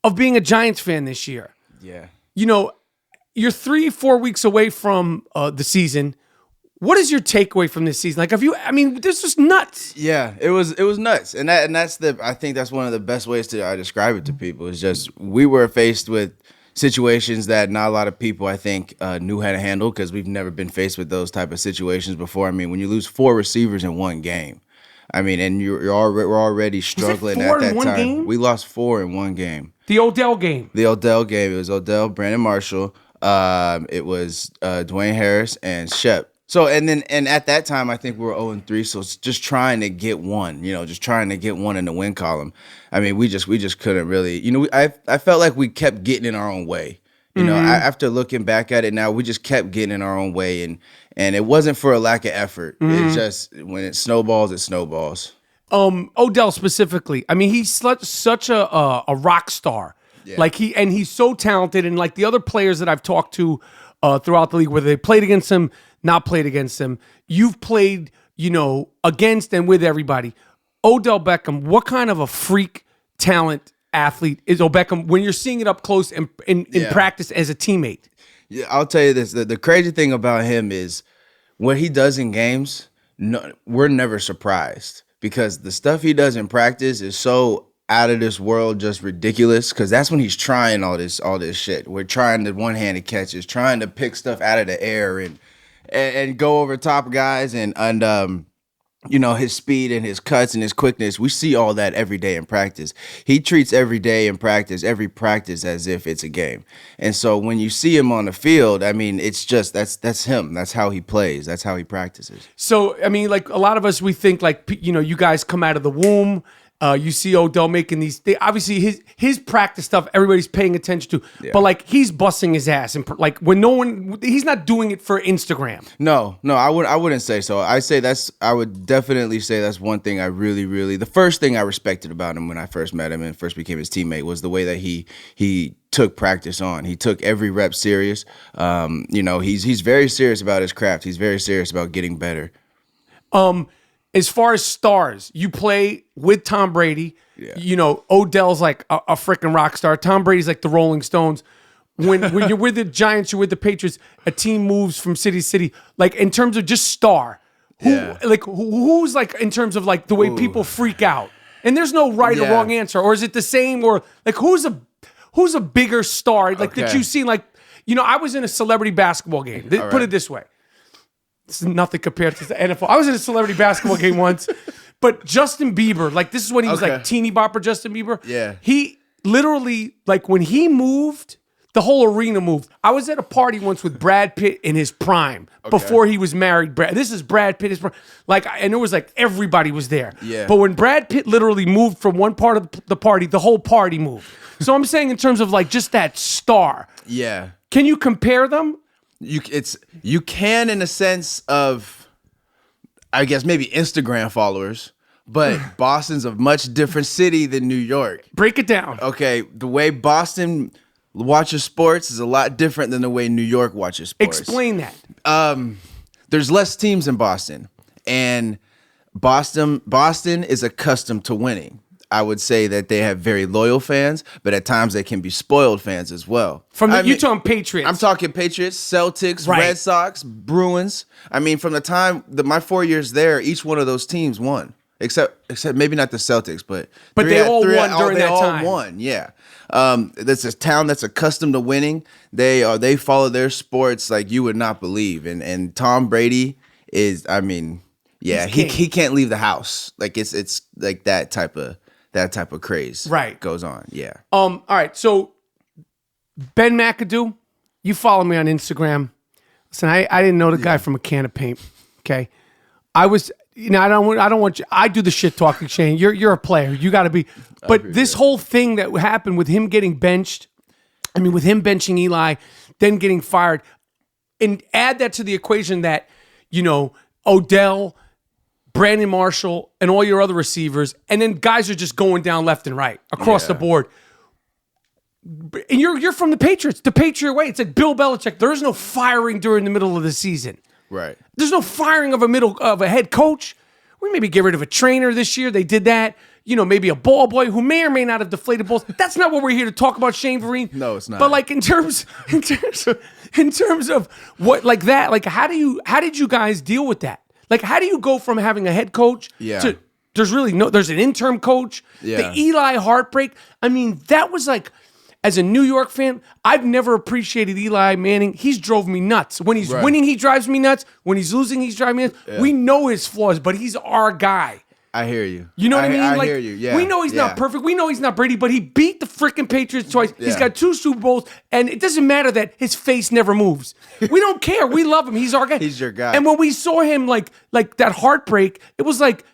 of being a Giants fan this year. Yeah. You're 3-4 weeks away from the season. What is your takeaway from this season? This was nuts. Yeah, it was nuts. And I think that's one of the best ways to describe it to people is just we were faced with situations that not a lot of people I think knew how to handle because we've never been faced with those type of situations before. I mean, when you lose 4 receivers in one game, and we're already struggling at that time. Game? We lost 4 in one game. The Odell game. It was Odell, Brandon Marshall, it was Dwayne Harris and Shep. So and at that time I think we were 0-3, so it's just trying to get one, just trying to get one in the win column. I mean, we just couldn't really, I felt like we kept getting in our own way. After looking back at it now, we just kept getting in our own way, and it wasn't for a lack of effort. It's just when it snowballs, it snowballs. Odell specifically, I mean, he's such a rock star. Yeah. He's so talented, and like the other players that I've talked to throughout the league, whether they played against him, not played against him, you've played, against and with everybody. Odell Beckham, what kind of a freak talent athlete is Odell Beckham when you're seeing it up close in practice as a teammate? Yeah, I'll tell you this. The crazy thing about him is what he does in games, we're never surprised because the stuff he does in practice is so out of this world, just ridiculous, because that's when he's trying all this shit. We're trying the one-handed catches, trying to pick stuff out of the air and go over top guys and his speed and his cuts and his quickness. We see all that every day in practice. He treats every day in practice, every practice as if it's a game. And so when you see him on the field, I mean, it's just that's him. That's how he plays. That's how he practices. So, I mean, like a lot of us, we think you guys come out of the womb. You see Odell making these. Obviously, his practice stuff, everybody's paying attention to. Yeah. But he's busting his ass, and when he's not doing it for Instagram. No, I wouldn't say so. I would definitely say that's one thing I really, the first thing I respected about him when I first met him and first became his teammate was the way that he took practice on. He took every rep serious. He's very serious about his craft. He's very serious about getting better. As far as stars, you play with Tom Brady. Yeah. Odell's like a freaking rock star. Tom Brady's like the Rolling Stones. When you're with the Giants, you're with the Patriots, a team moves from city to city. Like in terms of just star, who's like in terms of like the way people freak out? And there's no right or wrong answer, or is it the same? Or like who's a bigger star that you've seen? Like I was in a celebrity basketball game. Put it this way. This is nothing compared to the NFL. I was in a celebrity basketball game once, but Justin Bieber, this is when he was like teeny bopper Justin Bieber. Yeah. He literally, when he moved, the whole arena moved. I was at a party once with Brad Pitt in his prime before he was married. This is Brad Pitt. And it was everybody was there. Yeah. But when Brad Pitt literally moved from one part of the party, the whole party moved. So I'm saying in terms of just that star. Yeah. Can you compare them? You can in a sense of, I guess maybe Instagram followers, but Boston's a much different city than New York. Break it down. Okay, the way Boston watches sports is a lot different than the way New York watches sports. Explain that. There's less teams in Boston, and Boston is accustomed to winning. I would say that they have very loyal fans, but at times they can be spoiled fans as well. You're talking Patriots. I'm talking Patriots, Celtics, Right. Red Sox, Bruins. I mean, from the time my 4 years there, each one of those teams won, except maybe not the Celtics, but they all won during that time. They all won, yeah. That's a town that's accustomed to winning. They follow their sports like you would not believe, and Tom Brady is, I mean, yeah, he can't leave the house. Like it's like that type of craze, right, goes on. Yeah. All right. So Ben McAdoo, you follow me on Instagram. Listen, I didn't know the guy from a can of paint. Okay, I was. I don't want you. I do the shit talking, Shane. You're a player. You got to be. But this whole thing that happened with him getting benched, I mean, with him benching Eli, then getting fired, and add that to the equation that, Odell, Brandon Marshall, and all your other receivers, and then guys are just going down left and right across the board. And you're from the Patriots, the Patriot way. It's like Bill Belichick. There is no firing during the middle of the season. Right. There's no firing of a head coach. We maybe get rid of a trainer this year. They did that. Maybe a ball boy who may or may not have deflated balls. That's not what we're here to talk about, Shane Vereen. No, it's not. But like in terms of what like that, like how did you guys deal with that? Like how do you go from having a head coach to there's an interim coach? Yeah. The Eli heartbreak. I mean, that was like, as a New York fan, I've never appreciated Eli Manning. He's drove me nuts. When he's winning, he drives me nuts. When he's losing, he's driving me nuts. Yeah. We know his flaws, but he's our guy. I hear you. You know what I mean? I hear you. Yeah. We know he's not perfect. We know he's not Brady, but he beat the freaking Patriots twice. Yeah. He's got 2 Super Bowls, and it doesn't matter that his face never moves. We don't care. We love him. He's our guy. He's your guy. And when we saw him like that heartbreak, it was like,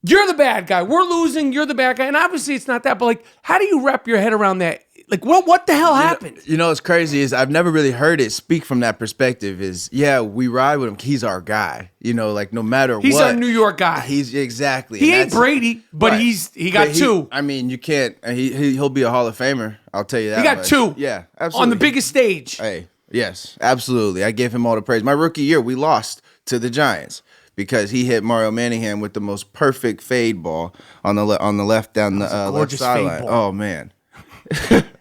you're the bad guy. We're losing. You're the bad guy. And obviously it's not that, but like, how do you wrap your head around that? Like, what the hell happened? What's crazy is I've never really heard it speak from that perspective is, we ride with him. He's our guy. Like no matter what. He's our New York guy. He's exactly. He ain't Brady, but right. he got 2. I mean, you can't, he'll be a Hall of Famer. I'll tell you that. He got much. 2. Yeah, absolutely. On the biggest stage. Hey, yes, absolutely. I gave him all the praise. My rookie year, we lost to the Giants because he hit Mario Manningham with the most perfect fade ball on the left down the left sideline. Oh man.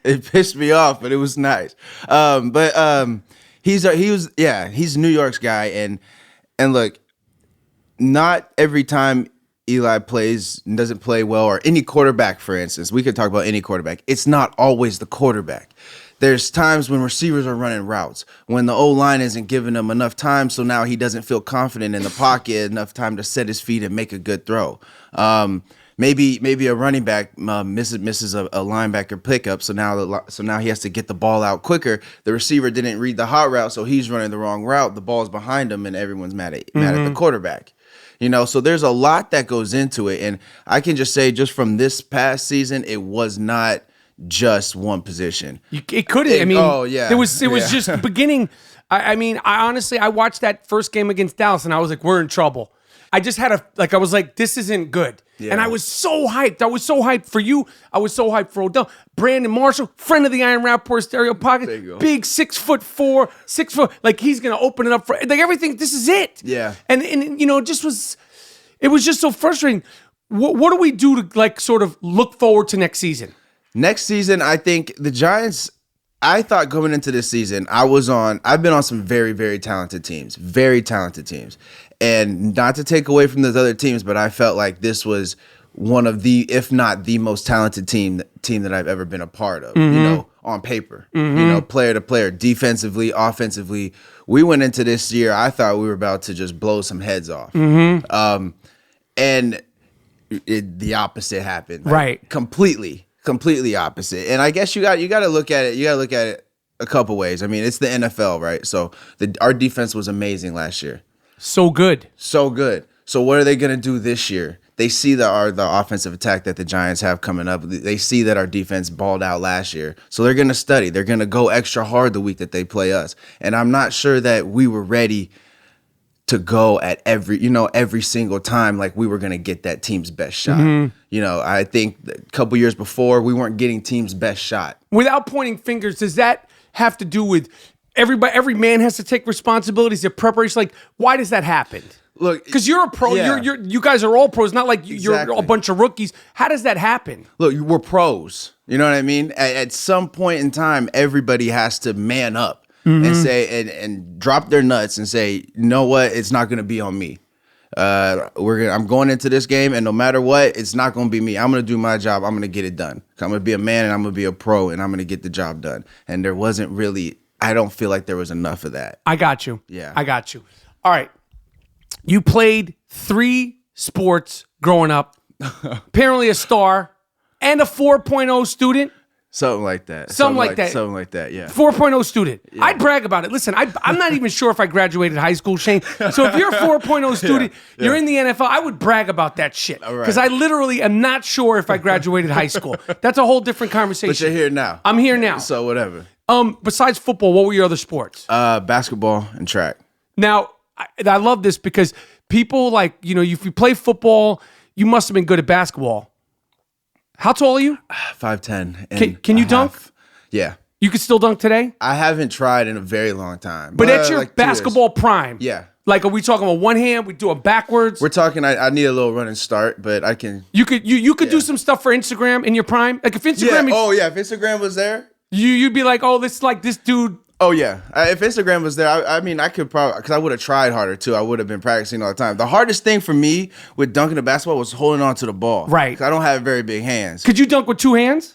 It pissed me off, but it was nice. He's New York's guy, and look, not every time Eli doesn't play well, or any quarterback, for instance, we could talk about any quarterback. It's not always the quarterback. There's times when receivers are running routes, when the O-line isn't giving him enough time, so now he doesn't feel confident in the pocket, enough time to set his feet and make a good throw. Maybe a running back misses a linebacker pickup, so now he has to get the ball out quicker. The receiver didn't read the hot route, so he's running the wrong route. The ball's behind him, and everyone's mad at the quarterback. So there's a lot that goes into it, and I can just say, just from this past season, it was not just one position. It couldn't. It was just beginning. I honestly watched that first game against Dallas, and I was like, we're in trouble. I just had I was like, this isn't good. Yeah. And I was so hyped. I was so hyped for you. I was so hyped for Odell. Brandon Marshall, friend of the Iron Rapaport Stereo Pocket. Big 6'4", 6 foot. Like, he's going to open it up for everything. This is it. Yeah. And it was just so frustrating. What do we do to sort of look forward to next season? Next season, I think the Giants, I thought going into this season, I've been on some very, very talented teams. And not to take away from those other teams, but I felt like this was one of the, if not the most talented team that I've ever been a part of, on paper, player to player, defensively, offensively. We went into this year, I thought we were about to just blow some heads off. And the opposite happened. Right. Completely opposite. And I guess you got to look at it a couple ways. I mean, it's the NFL, right? So our defense was amazing last year. So good. So what are they going to do this year? They see the offensive attack that the Giants have coming up. They see that our defense balled out last year. So they're going to study. They're going to go extra hard the week that they play us. And I'm not sure that we were ready to go at every single time like we were going to get that team's best shot. I think a couple years before, we weren't getting team's best shot. Without pointing fingers, does that have to do with every man has to take responsibilities of preparation? Like, why does that happen? Look, because you're a pro. yeah. You guys are all pros. Not like you're Exactly. a bunch of rookies. How does that happen? Look, we're pros. You know what I mean? At some point in time, everybody has to man up and say and drop their nuts and say, you know what? It's not going to be on me. I'm going into this game, and no matter what, it's not going to be me. I'm going to do my job. I'm going to get it done. I'm going to be a man, and I'm going to be a pro, and I'm going to get the job done. And there wasn't really. I don't feel like there was enough of that. I got you. Yeah. I got you. All right. You played 3 sports growing up. Apparently a star and a 4.0 student. Something like that. Something like that. Something like that, yeah. 4.0 student. I'd brag about it. Listen, I'm not even sure if I graduated high school, Shane. So if you're a 4.0 student, you're in the NFL, I would brag about that shit. Because I literally am not sure if I graduated high school. That's a whole different conversation. But you're here now. I'm here now. So whatever. Besides football, what were your other sports? Basketball and track. Now, I love this because people like, if you play football, you must have been good at basketball. How tall are you? 5'10". Can you dunk? Yeah. You can still dunk today? I haven't tried in a very long time. But at your like 2 years. basketball prime. Yeah. Like, are we talking about one hand? We do it backwards? We're talking, I need a little running start, but I can. You could do some stuff for Instagram in your prime? Like, if Instagram... Yeah. If Instagram was there. You'd be like, this dude... Oh, yeah. If Instagram was there, I could probably, because I would have tried harder, too. I would have been practicing all the time. The hardest thing for me with dunking the basketball was holding on to the ball. Right. 'Cause I don't have very big hands. Could you dunk with 2 hands?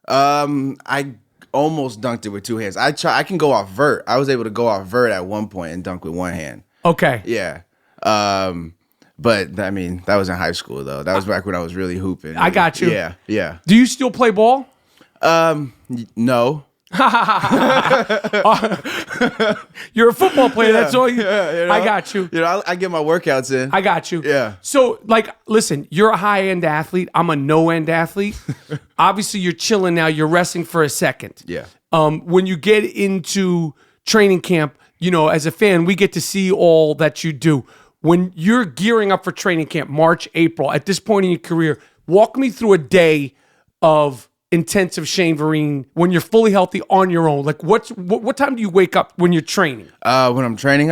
I almost dunked it with 2 hands. I can go off vert. I was able to go off vert at one point and dunk with 1 hand. Okay. Yeah. But, I mean, that was in high school, though. That was back when I was really hooping. I got you. Yeah. Do you still play ball? No. You're a football player. That's all you. Yeah, I got you. I get my workouts in. I got you. Yeah. So, listen, you're a high-end athlete. I'm a no-end athlete. Obviously, you're chilling now. You're resting for a second. Yeah. When you get into training camp, as a fan, we get to see all that you do. When you're gearing up for training camp, March, April, at this point in your career, walk me through a day of intensive Shane Vereen when you're fully healthy on your own. Like, what time do you wake up when you're training? When I'm training,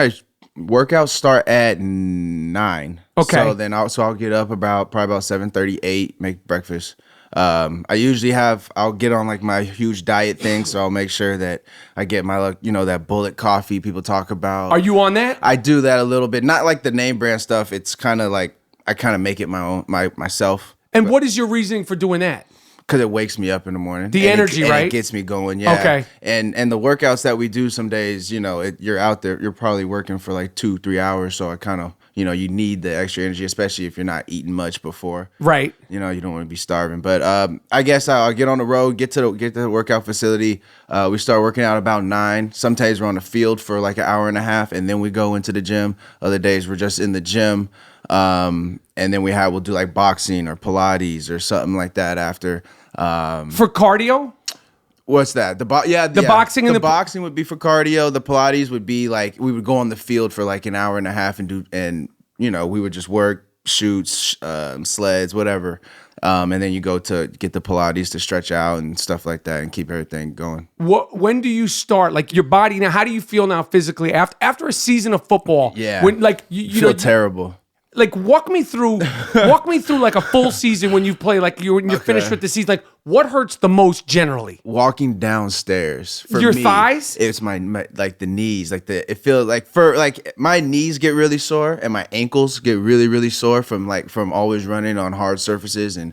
workouts start at 9. Okay. So then I'll get up probably about 7:30, 8, make breakfast. I usually I'll get on like my huge diet thing, so I'll make sure that I get my that bullet coffee people talk about. Are you on that? I do that a little bit, not like the name brand stuff. It's kind of like I kind of make it my own myself. And what is your reasoning for doing that? Because it wakes me up in the morning. The energy, right? It gets me going, yeah. Okay. And the workouts that we do some days, you're out there, you're probably working for like 2-3 hours. So I kind of, you need the extra energy, especially if you're not eating much before. Right. You don't want to be starving. But I guess I'll get on the road, get to the workout facility. We start working out about 9. Sometimes we're on the field for like an hour and a half, and then we go into the gym. Other days we're just in the gym. And then we'll do like boxing or Pilates or something like that after. For cardio? What's that? Boxing and the boxing would be for cardio. The Pilates would be like we would go on the field for like an hour and a half and we would just work, shoots, sleds, whatever. And then you go to get the Pilates to stretch out and stuff like that and keep everything going. When do you start? Like your body now? How do you feel now physically after a season of football? Yeah. When you feel terrible. Like walk me through like a full season when you play, like when you're finished with the season. Like what hurts the most generally? Walking downstairs. For your me, thighs? It's my like the knees. It feels like my knees get really sore and my ankles get really, really sore from always running on hard surfaces and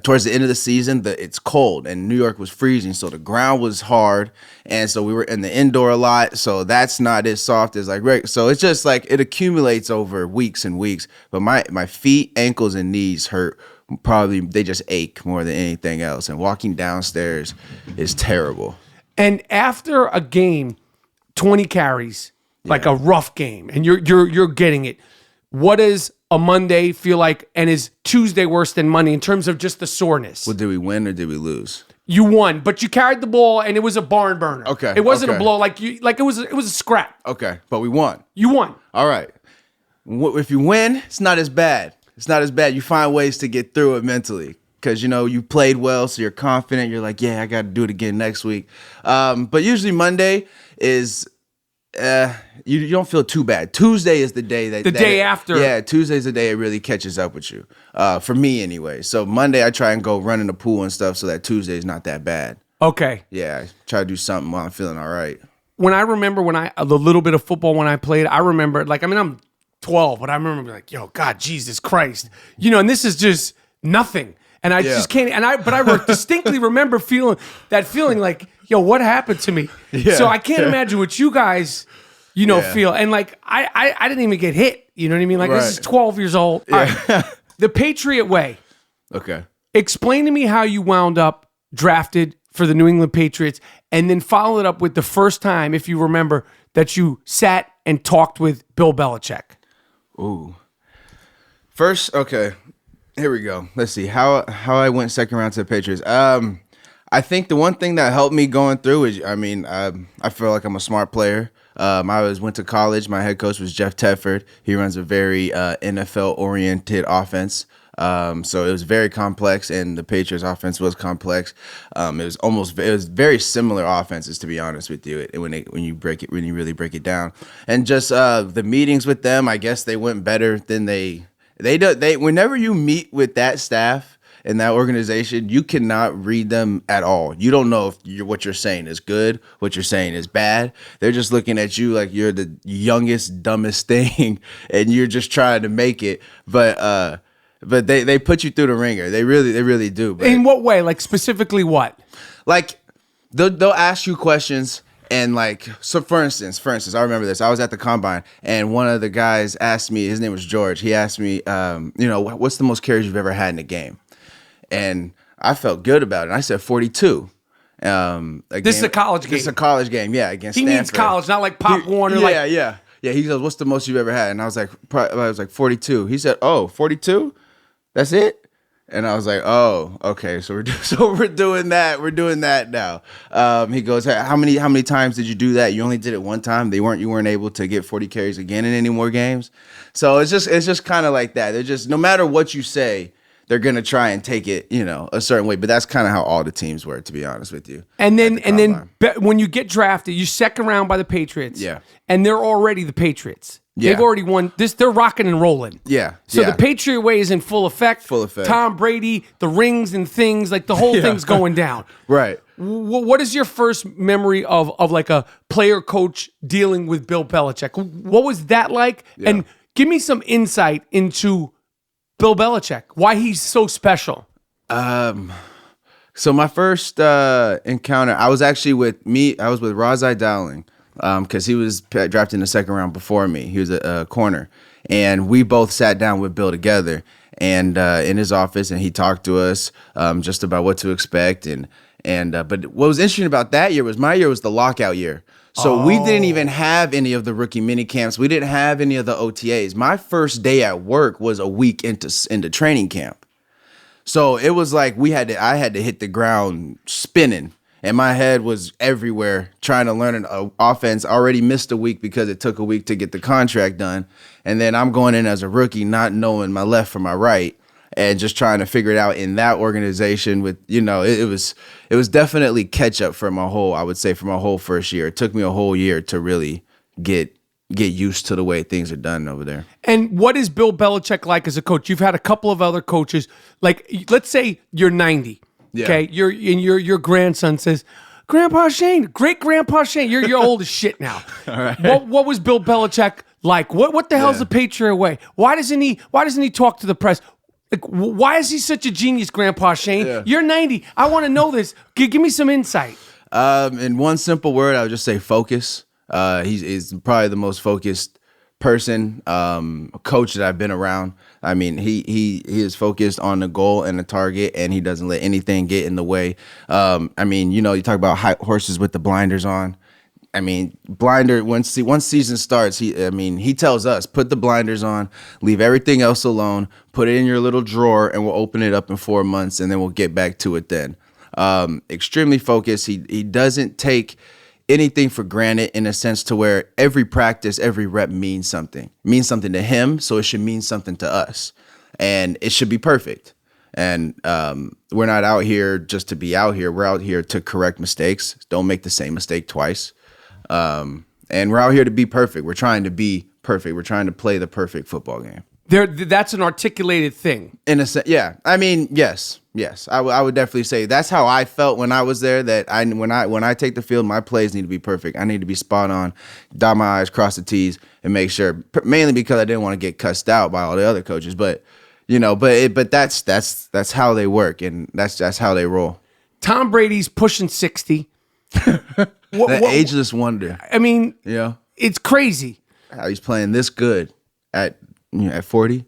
towards the end of the season it's cold and New York was freezing, so the ground was hard and so we were in the indoor a lot, so that's not as soft as so it's just like it accumulates over weeks and weeks. But my feet, ankles, and knees hurt. Probably they just ache more than anything else, and walking downstairs is terrible. And after a game, 20 carries, like a rough game, and you're getting it. What does a Monday feel like, and is Tuesday worse than Monday in terms of just the soreness? Well, did we win or did we lose? You won, but you carried the ball, and it was a barn burner. Okay, it wasn't okay. a blow. It was a scrap. Okay, but we won. You won. All right. If you win, it's not as bad. It's not as bad. You find ways to get through it mentally because, you played well, so you're confident. You're like, yeah, I got to do it again next week. But usually Monday is You don't feel too bad. Tuesday is the day that day after. Yeah, Tuesday's the day it really catches up with you. For me anyway. So Monday I try and go run in the pool and stuff so that Tuesday is not that bad. Okay. Yeah, I try to do something while I'm feeling all right. When I remember the little bit of football when I played, I remember I'm 12, but I remember being like, yo, God, Jesus Christ. And this is just nothing. And I just can't, but I distinctly remember feeling like, yo, what happened to me? Yeah. So I can't imagine what you guys, feel. And like, I didn't even get hit. You know what I mean? Like, this is 12 years old. All right. The Patriot way. Okay. Explain to me how you wound up drafted for the New England Patriots, and then follow it up with the first time, if you remember, that you sat and talked with Bill Belichick. Ooh. First, okay. Here we go. Let's see how I went second round to the Patriots. I think the one thing that helped me going through is, I feel like I'm a smart player. I went to college. My head coach was Jeff Tedford. He runs a very NFL oriented offense. So it was very complex, and the Patriots offense was complex. It was very similar offenses, to be honest with you. When you really break it down, and just the meetings with them, I guess they went better than they whenever you meet with that staff and that organization, you cannot read them at all. You don't know if what you're saying is good, what you're saying is bad. They're just looking at you like you're the youngest, dumbest thing, and you're just trying to make it. But they put you through the ringer. They really do. But in what way? Like, specifically what? Like, they'll ask you questions. And like, so for instance, I remember this. I was at the combine, and one of the guys asked me. His name was George. He asked me, what's the most carries you've ever had in a game? And I felt good about it. And I said 42. This is a college game. This is a college game. Yeah, against Stanford. He means college, not like Pop Warner. Yeah. He goes, "What's the most you've ever had?" And I was like 42. He said, "Oh, 42? That's it?" And I was like, "Oh, okay. So we're doing that. We're doing that now." He goes, "Hey, how many times did you do that? You only did it one time. You weren't able to get 40 carries again in any more games." So it's just kind of like that. They're just, no matter what you say, they're gonna try and take it, a certain way. But that's kind of how all the teams were, to be honest with you. And then when you get drafted, you're second round by the Patriots. Yeah. And they're already the Patriots. Yeah. They've already won this. They're rocking and rolling. Yeah. So the Patriot way is in full effect. Full effect. Tom Brady, the rings and things, like the whole thing's going down. Right. What is your first memory of like a player coach dealing with Bill Belichick? What was that like? Yeah. And give me some insight into Bill Belichick, why he's so special. So my first encounter, I was with Rasual Dowling, because he was drafted in the second round before me. He was a corner, and we both sat down with Bill together and in his office, and he talked to us just about what to expect. But what was interesting about that year was my year was the lockout year. So we didn't even have any of the rookie mini camps. We didn't have any of the OTAs. My first day at work was a week into training camp. So it was like I had to hit the ground spinning, and my head was everywhere trying to learn an offense. I already missed a week because it took a week to get the contract done. And then I'm going in as a rookie, not knowing my left from my right, and just trying to figure it out in that organization with, it was definitely catch up for my whole first year. It took me a whole year to really get used to the way things are done over there. And what is Bill Belichick like as a coach? You've had a couple of other coaches. Like, let's say you're 90. Yeah. Okay. Your grandson says, "Grandpa Shane, great Grandpa Shane, you're old as shit now." All right. What was Bill Belichick like? What the hell's the Patriot way? Why doesn't he talk to the press? Like, why is he such a genius, Grandpa Shane? Yeah. You're 90. I want to know this. Give me some insight. In one simple word, I would just say focus. He's probably the most focused person, coach that I've been around. I mean, he is focused on the goal and the target, and he doesn't let anything get in the way. You talk about horses with the blinders on. I mean, once season starts, he tells us, put the blinders on, leave everything else alone, put it in your little drawer, and we'll open it up in 4 months, and then we'll get back to it then. Extremely focused. He doesn't take anything for granted, in a sense to where every practice, every rep means something to him. So it should mean something to us, and it should be perfect. And we're not out here just to be out here. We're out here to correct mistakes. Don't make the same mistake twice. And we're out here to be perfect. We're trying to be perfect. We're trying to play the perfect football game. That's an articulated thing. In a sense, yeah. I mean, yes. I would definitely say that's how I felt when I was there. That when I take the field, my plays need to be perfect. I need to be spot on, dot my I's, cross the T's, and make sure. Mainly because I didn't want to get cussed out by all the other coaches. But that's how they work, and that's how they roll. Tom Brady's pushing 60. The ageless wonder. I mean, yeah, it's crazy. How he's playing this good at 40.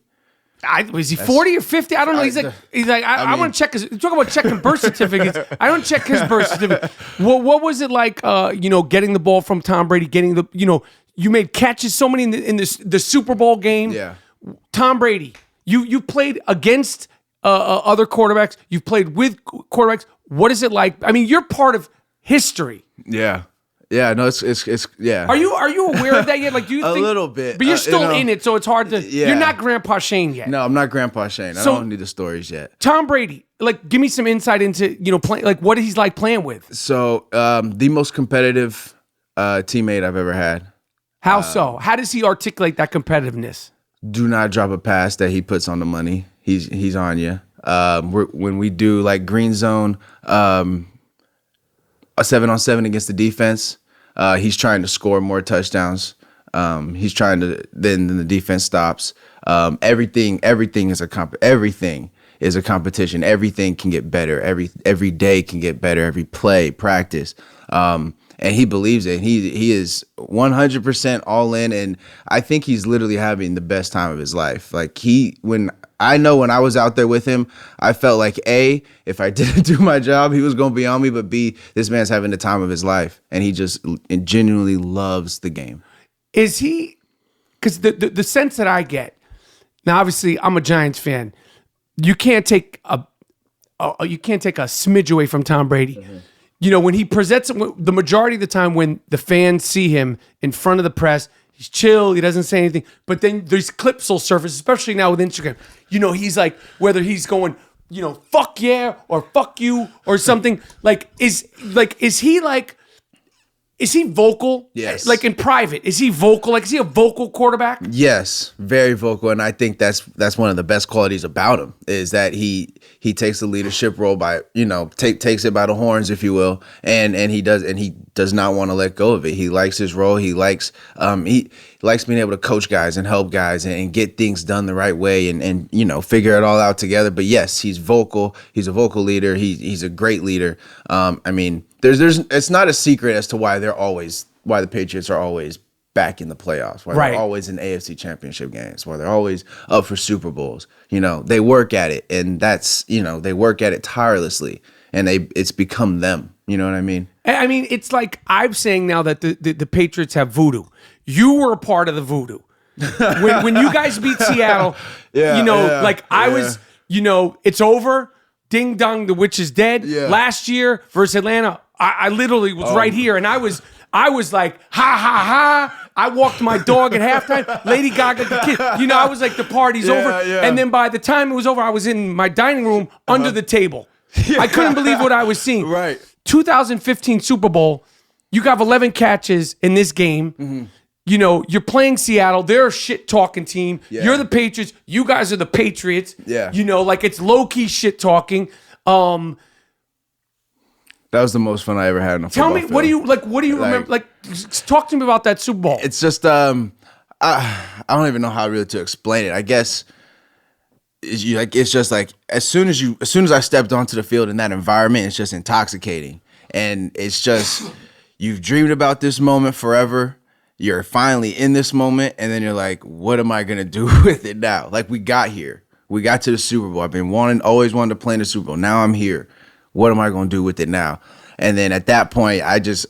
Was he 40 or 50? I don't know. He's like, I want to check his. Talk about checking birth certificates. I don't check his birth certificate. What was it like? Getting the ball from Tom Brady, getting the. You made catches so many in the Super Bowl game. Yeah. Tom Brady, you played against other quarterbacks. You've played with quarterbacks. What is it like? I mean, you're part of history. Yeah. Yeah, no, it's yeah. Are you aware of that yet? Like, do you think a little bit? But you're still in it, so it's hard to. Yeah. You're not Grandpa Shane yet. No, I'm not Grandpa Shane. I don't need the stories yet. Tom Brady, like, give me some insight into what he's like playing with. So, the most competitive teammate I've ever had. How so? How does he articulate that competitiveness? Do not drop a pass that he puts on the money. He's on you. When we do like green zone, a 7-on-7 against the defense. He's trying to score more touchdowns. He's trying to then the defense stops. Everything is a competition. Everything can get better. Every day can get better. Every play, practice. And he believes it. He is 100% all in, and I think he's literally having the best time of his life. Like when I was out there with him, I felt like A, if I didn't do my job, he was going to be on me, but B, this man's having the time of his life, and he just genuinely loves the game. Is he? Because the sense that I get now, obviously, I'm a Giants fan. You can't take a smidge away from Tom Brady. Mm-hmm. When he presents the majority of the time when the fans see him in front of the press, he's chill, he doesn't say anything. But then there's clips will surface, especially now with Instagram. He's like, whether he's going, fuck yeah or fuck you or something. Is he vocal? Yes. Like in private, is he vocal? Like, is he a vocal quarterback? Yes, very vocal, and I think that's one of the best qualities about him is that he takes the leadership role by takes it by the horns, if you will, and he does not want to let go of it. He likes his role. He likes being able to coach guys and help guys and get things done the right way and figure it all out together. But yes, he's vocal. He's a vocal leader. He's a great leader. There's it's not a secret as to why the Patriots are always back in the playoffs, why they're always in AFC championship games, why they're always up for Super Bowls. They work at it, and that's, they work at it tirelessly, and it's become them. You know what I mean? I mean, it's like I'm saying now that the Patriots have voodoo. You were a part of the voodoo. when you guys beat Seattle, I was, it's over. Ding dong, the witch is dead. Yeah. Last year versus Atlanta, I literally was right here, and I was like, ha ha ha. I walked my dog at halftime. Lady Gaga, the kid. I was like, the party's over. Yeah. And then by the time it was over, I was in my dining room under the table. Yeah. I couldn't believe what I was seeing. Right. 2015 Super Bowl, you got 11 catches in this game. Mm-hmm. You're playing Seattle. They're a shit-talking team. Yeah. You're the Patriots. You guys are the Patriots. Yeah. It's low-key shit-talking. That was the most fun I ever had in a football field. What do you remember? Like, talk to me about that Super Bowl. It's just, I don't even know how really to explain it. I guess it's just like as soon as I stepped onto the field in that environment, it's just intoxicating, and it's just you've dreamed about this moment forever. You're finally in this moment, and then you're like, what am I gonna do with it now? Like, we got here. We got to the Super Bowl. I've been always wanted to play in the Super Bowl. Now I'm here. What am I gonna do with it now? And then at that point, I just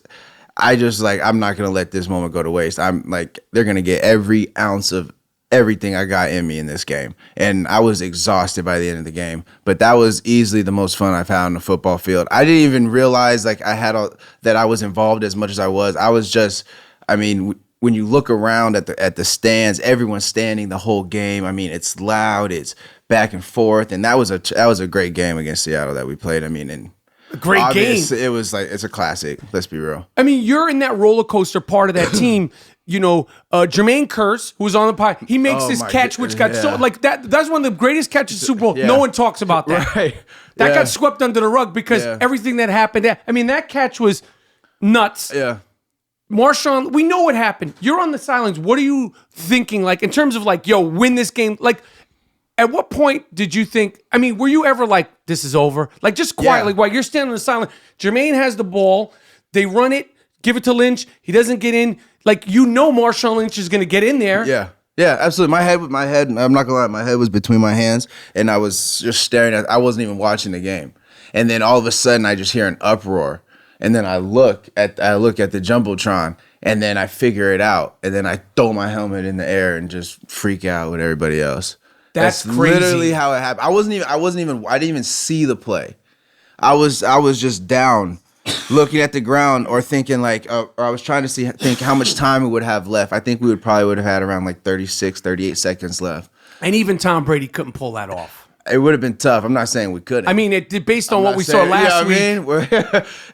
like, I'm not gonna let this moment go to waste. I'm like, they're gonna get every ounce of everything I got in me in this game. And I was exhausted by the end of the game, but that was easily the most fun I've had on the football field. I didn't even realize like that I was involved as much as I was. I was just, when you look around at the stands, everyone's standing the whole game. It's loud, it's back and forth, and that was a great game against Seattle that we played. And Great obvious. game. It was like, it's a classic. Let's be real. I mean, you're in that roller coaster part of that team. Jermaine Kearse, who was on the pod, he makes this catch, which got so like that. That's one of the greatest catches in Super Bowl. Yeah. No one talks about that. Right. That Yeah. got swept under the rug because everything that happened. I mean, that catch was nuts. Yeah. Marshawn, we know what happened. You're on the sidelines. What are you thinking? Like in terms of like, yo, win this game. Like, at what point did you think? I mean, were you ever like, this is over? Like just quietly while you're standing on the sideline. Jermaine has the ball. They run it. Give it to Lynch. He doesn't get in. Like, Marshawn Lynch is going to get in there. Yeah. Yeah, absolutely. My head, I'm not gonna lie, my head was between my hands and I was just staring I wasn't even watching the game. And then all of a sudden I just hear an uproar. And then I look at the Jumbotron and then I figure it out. And then I throw my helmet in the air and just freak out with everybody else. That's crazy. Literally how it happened. I didn't even see the play. I was just down looking at the ground or thinking like, or I was trying to think how much time we would have left. I think we would have had around like 36, 38 seconds left. And even Tom Brady couldn't pull that off. It would have been tough. I'm not saying we couldn't. I mean, based on what we saw last week.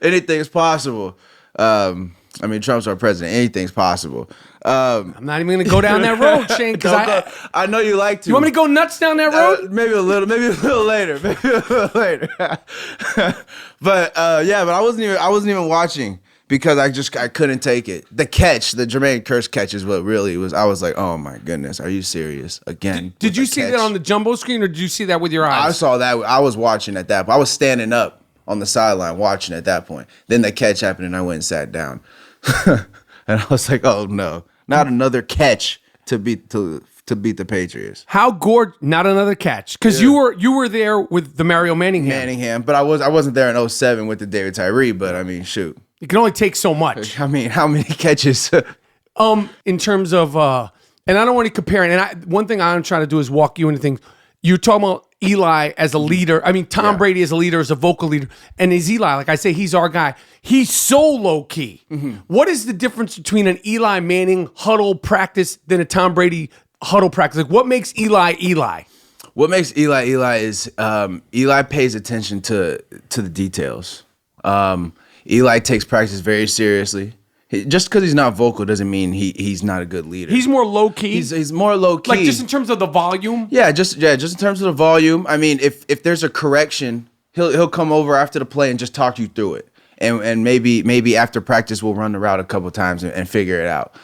Anything is possible. I mean, Trump's our president. Anything's possible. I'm not even going to go down that road, Shane, because I know you like to. You want me to go nuts down that road? Maybe a little later. But I wasn't even watching because I couldn't take it. The Jermaine Kearse catch is what really was. I was like, oh my goodness, are you serious again? Did you see that on the jumbo screen, or did you see that with your eyes? I saw that. I was watching at that point. I was standing up on the sideline watching at that point. Then the catch happened, and I went and sat down. And I was like, oh no, not another catch to beat the Patriots. How gorgeous! Not another catch, because you were there with the Mario Manningham. But I wasn't there in 07 with the David Tyree. But I mean, shoot, you can only take so much. I mean, how many catches? In terms of, and I don't want to compare it. And one thing I'm trying to do is walk you into things. You're talking about Eli as a leader. I mean, Tom Brady as a leader, as a vocal leader. And is Eli, like I say, he's our guy. He's so low-key. Mm-hmm. What is the difference between an Eli Manning huddle practice than a Tom Brady huddle practice? Like, what makes Eli Eli? What makes Eli is Eli pays attention to the details. Eli takes practice very seriously. Just because he's not vocal doesn't mean he's not a good leader. He's more low key. He's more low key. Like just in terms of the volume. Yeah, just in terms of the volume. I mean, if there's a correction, he'll come over after the play and just talk you through it. And maybe after practice we'll run the route a couple times and figure it out.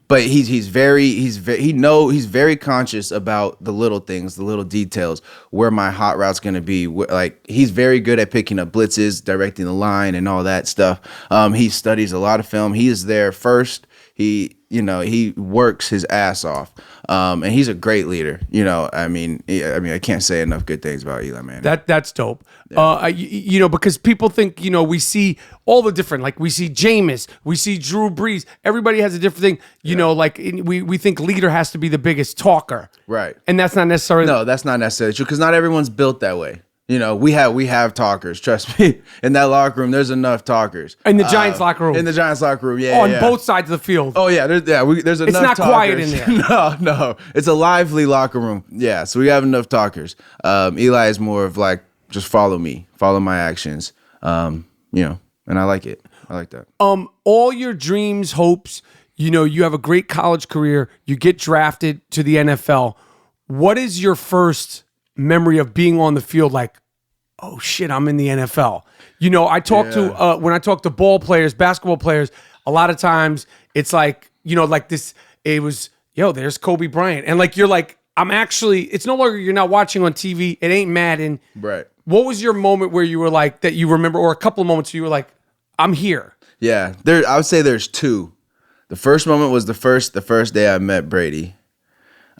But he's very conscious about the little things, the little details, where my hot route's gonna be. Like he's very good at picking up blitzes, directing the line, and all that stuff. He studies a lot of film. He is there first. He works his ass off, and he's a great leader. I mean, I can't say enough good things about Eli Manning. That's dope. Yeah. Because people think, we see all the different, like we see Jameis, we see Drew Brees. Everybody has a different thing. Like we think leader has to be the biggest talker, right? And that's not necessarily. No, that's not necessarily true because not everyone's built that way. We have talkers. Trust me. In that locker room, there's enough talkers. In the Giants locker room. In the Giants locker room, yeah. On both sides of the field. Oh yeah, there's enough. It's not talkers. quiet in there. No, it's a lively locker room. Yeah, so we have enough talkers. Eli is more of like just follow me, follow my actions. And I like it. I like that. All your dreams, hopes. You have a great college career. You get drafted to the NFL. What is your first memory of being on the field like, oh shit, I'm in the NFL? I talk to when I talk to ball players, basketball players, a lot of times it's like, like this, it was, there's Kobe Bryant. And like, you're like, it's no longer, you're not watching on TV. It ain't Madden. Right. What was your moment where you were like, that you remember, or a couple of moments where you were like, I'm here? Yeah, I would say there's two. The first moment was the first day I met Brady.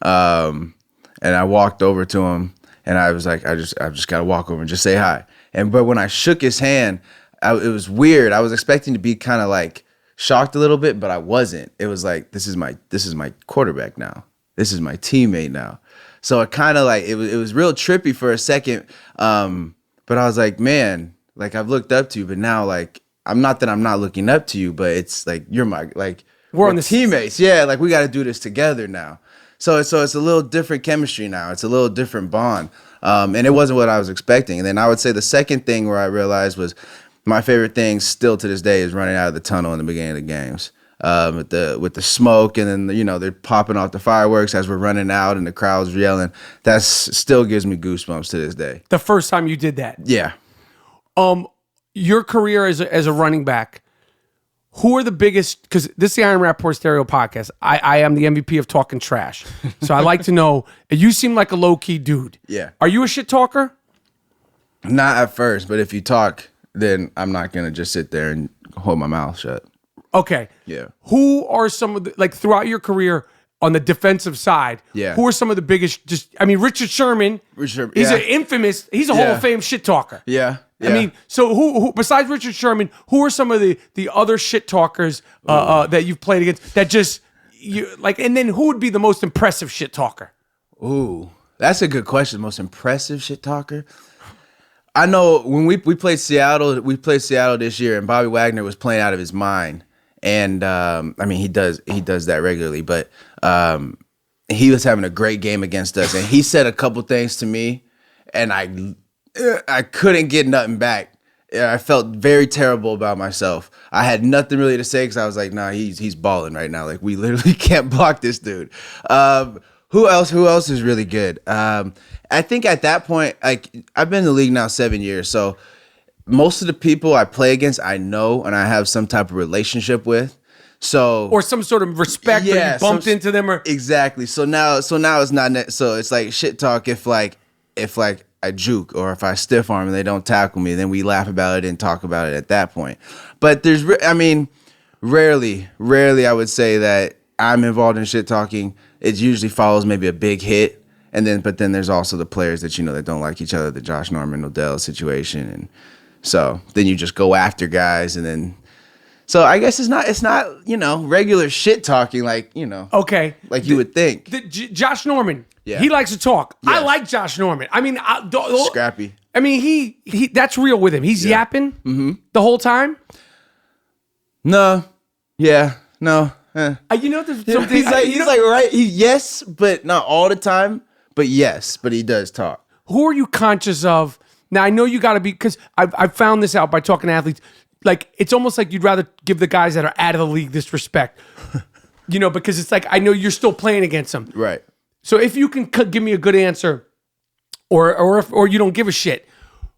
And I walked over to him and I was like, I just got to walk over and just say hi. But when I shook his hand, it was weird. I was expecting to be kind of like shocked a little bit, but I wasn't. It was like, this is my quarterback now. This is my teammate now. So it kind of like, it was real trippy for a second. But I was like, man, like I've looked up to you, but now like, I'm not looking up to you, but it's like, you're my, like, we're on the teammates. Yeah. Like we got to do this together now. So it's a little different chemistry now. It's a little different bond. And it wasn't what I was expecting. And then I would say the second thing where I realized was my favorite thing still to this day is running out of the tunnel in the beginning of the games. With the smoke, and then they're popping off the fireworks as we're running out and the crowd's yelling. That still gives me goosebumps to this day. The first time you did that. Yeah. Your career as a running back, who are the biggest, because this is the Iron Rapaport Stereo podcast. I am the MVP of talking trash. So I like to know, you seem like a low-key dude. Yeah. Are you a shit talker? Not at first, but if you talk, then I'm not going to just sit there and hold my mouth shut. Okay. Yeah. Who are some of the, like, throughout your career on the defensive side? Yeah. Who are some of the biggest? Richard Sherman. He's an infamous. He's a Hall of Fame shit talker. Yeah. I mean, so who besides Richard Sherman? Who are some of the other shit talkers that you've played against? That just you like, and then who would be the most impressive shit talker? Ooh, that's a good question. Most impressive shit talker. I know when we played Seattle. We played Seattle this year, and Bobby Wagner was playing out of his mind. And I mean, he does that regularly, but he was having a great game against us, and he said a couple things to me, and I couldn't get nothing back. I felt very terrible about myself. I had nothing really to say because I was like, nah, he's balling right now. Like, we literally can't block this dude. Who else is really good? I think at that point, like, I've been in the league now 7 years, so most of the people I play against, I know, and I have some type of relationship with. So, or some sort of respect, or you bumped into them, or exactly. So now it's not. So it's like shit talk. If I juke or if I stiff arm and they don't tackle me, then we laugh about it and talk about it at that point. But rarely I would say that I'm involved in shit talking. It usually follows maybe a big hit, but then there's also the players that that don't like each other, the Josh Norman Odell situation, and so then you just go after guys, and then so I guess it's not regular shit talking like okay, like you would think. Josh Norman, yeah, he likes to talk. Yes. I like Josh Norman. I mean, scrappy. I mean, he that's real with him. He's yapping the whole time. No, yeah, no. There's something he's like right. Yes, but not all the time. But yes, but he does talk. Who are you conscious of? Now, I know you got to be, because I've found this out by talking to athletes. Like, it's almost like you'd rather give the guys that are out of the league this respect, because it's like, I know you're still playing against them. Right. So if you can give me a good answer, or you don't give a shit,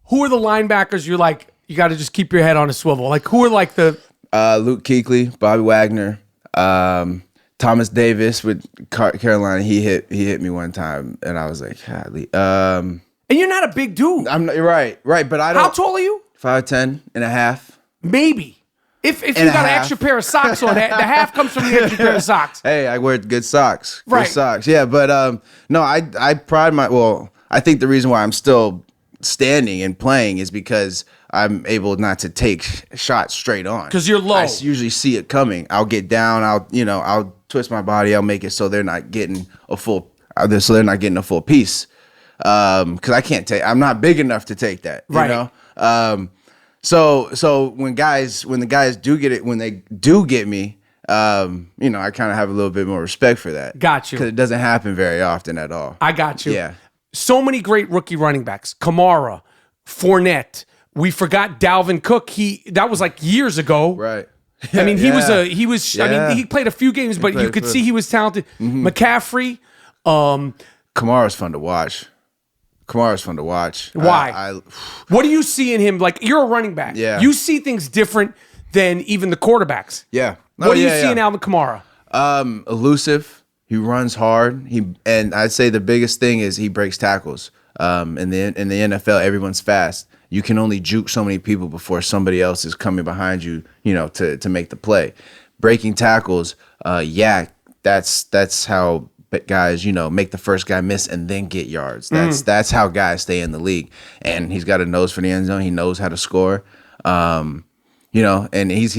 who are the linebackers you're like, you got to just keep your head on a swivel? Like, who are like the... Luke Kuechly, Bobby Wagner, Thomas Davis with Carolina. He hit me one time, and I was like, golly. And you're not a big dude. I'm not, right, but I don't. How tall are you? 5'10" and a half. Maybe. If you got an extra pair of socks on, the half comes from the extra pair of socks. Hey, I wear good socks. Right. Good socks. Yeah, but no, I pride I think the reason why I'm still standing and playing is because I'm able not to take shots straight on. Because you're low. I usually see it coming. I'll get down. I'll twist my body. I'll make it so they're not getting a full piece. Because I can't take. I'm not big enough to take that. Right. So when the guys do get it, when they do get me, I kind of have a little bit more respect for that. Got you. Because it doesn't happen very often at all. I got you. Yeah. So many great rookie running backs. Kamara, Fournette. We forgot Dalvin Cook. That was like years ago. Right. I mean, he was. Yeah. I mean, he played a few games, but you could see he was talented. Mm-hmm. McCaffrey. Kamara's fun to watch. Why? What do you see in him? Like, you're a running back. Yeah. You see things different than even the quarterbacks. Yeah. What do you see in Alvin Kamara? Elusive. He runs hard. And I'd say the biggest thing is he breaks tackles. In the NFL, everyone's fast. You can only juke so many people before somebody else is coming behind you, to make the play. Breaking tackles, that's how guys, make the first guy miss and then get yards. That's how guys stay in the league. And he's got a nose for the end zone. He knows how to score. And he's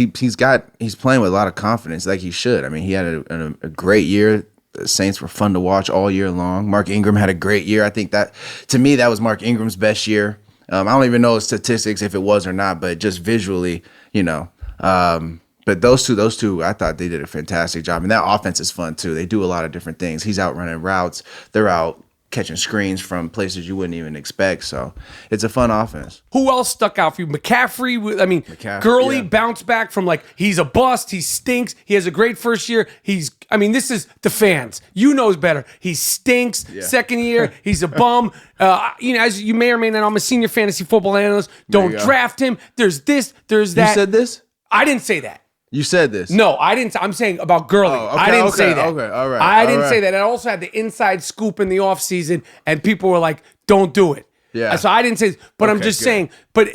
playing with a lot of confidence, like he should. I mean, he had a great year. The Saints were fun to watch all year long. Mark Ingram had a great year. I think that, to me, that was Mark Ingram's best year. I don't even know the statistics if it was or not, but just visually, But those two, I thought they did a fantastic job. And that offense is fun too. They do a lot of different things. He's out running routes. They're out catching screens from places you wouldn't even expect. So it's a fun offense. Who else stuck out for you? McCaffrey. I mean, Gurley bounced back from like he's a bust. He stinks. He has a great first year. This is the fans. You knows better. He stinks. Yeah. Second year, he's a bum. As you may or may not know, I'm a senior fantasy football analyst. Don't draft him. There's this. There's that. You said this? I didn't say that. You said this. No, I didn't. I'm saying about Gurley. I didn't say that. Okay, all right. I didn't say that. I also had the inside scoop in the offseason, and people were like, don't do it. Yeah. So I didn't say, but I'm just saying, but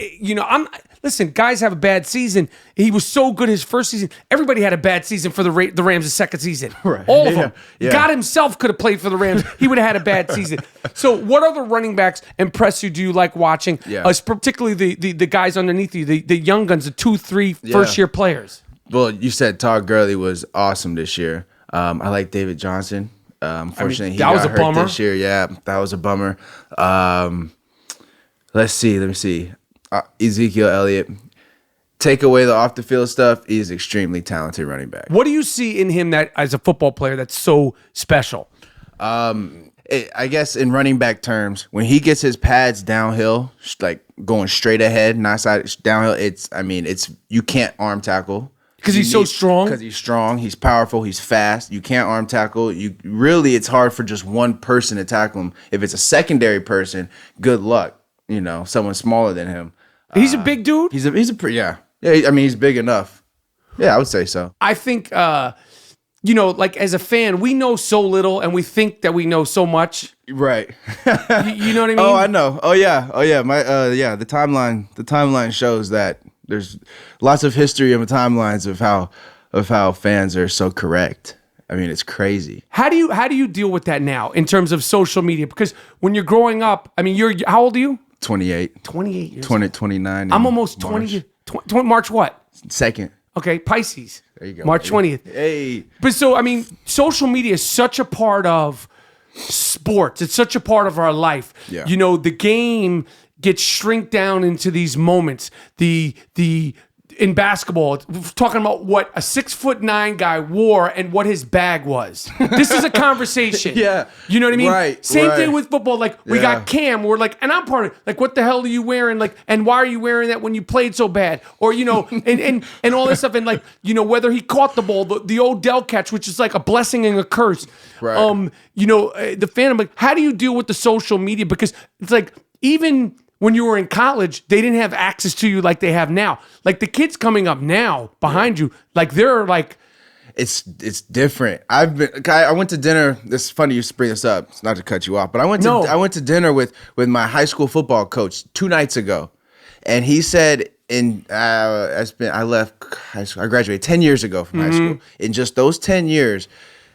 listen, guys have a bad season. He was so good his first season. Everybody had a bad season for the Rams' second season. Right. All of them. Yeah. God himself could have played for the Rams. He would have had a bad season. So what other running backs impress you? Do you like watching? Yeah. Particularly the guys underneath you, the young guns, the 2-3 first-year players. Well, you said Todd Gurley was awesome this year. I like David Johnson. Unfortunately, he got hurt this year. Yeah, that was a bummer. Let me see. Ezekiel Elliott. Take away the off the field stuff. He's extremely talented running back. What do you see in him that, as a football player, that's so special? I guess in running back terms, when he gets his pads downhill, like going straight ahead, not side downhill, you can't arm tackle. Because he's so strong? Because he's strong, he's powerful, he's fast. You can't arm tackle. It's hard for just one person to tackle him. If it's a secondary person, good luck. Someone smaller than him. He's a big dude? He's a pretty, yeah. Yeah, he's big enough. Yeah, I would say so. I think, like as a fan, we know so little and we think that we know so much. Right. You know what I mean? Oh, I know. Oh yeah. The timeline shows that there's lots of history and timelines of how fans are so correct. I mean, it's crazy. How do you deal with that now in terms of social media? Because when you're growing up, how old are you? 28. 28 years. 29. I'm almost 20. March what? 2nd. Okay, Pisces. There you go. March 20th. Hey. But social media is such a part of sports. It's such a part of our life. Yeah. The game gets shrink down into these moments. In basketball, talking about what a 6'9" guy wore and what his bag was. This is a conversation. Yeah. You know what I mean? Right. Same thing with football. Like, we got Cam. We're like, and I'm part of it. Like, what the hell are you wearing? Like, and why are you wearing that when you played so bad? Or, and all this stuff. And like, whether he caught the ball, the Odell catch, which is like a blessing and a curse. Right. The fan, like, how do you deal with the social media? Because it's like, even when you were in college, they didn't have access to you like they have now. Like the kids coming up now behind you, like they're like, it's different. I went to dinner. It's funny you bring this up. It's not to cut you off, but I went to dinner with my high school football coach 2 nights ago, and he said I left high school. I graduated 10 years ago from high school. In just those 10 years,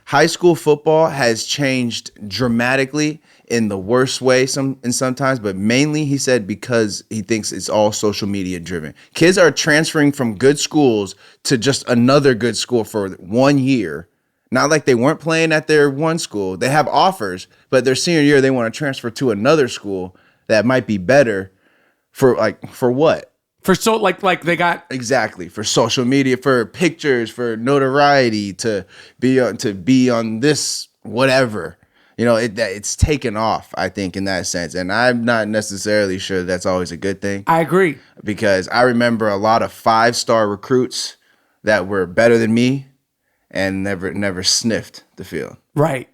high school football has changed dramatically in the worst way sometimes, but mainly he said because he thinks it's all social media driven. Kids are transferring from good schools to just another good school for 1 year. Not like they weren't playing at their one school. They have offers, but their senior year they want to transfer to another school that might be better for what? They got exactly for social media, for pictures, for notoriety, to be on this whatever. It's taken off, I think, in that sense. And I'm not necessarily sure that's always a good thing. I agree. Because I remember a lot of 5-star recruits that were better than me and never sniffed the field. Right.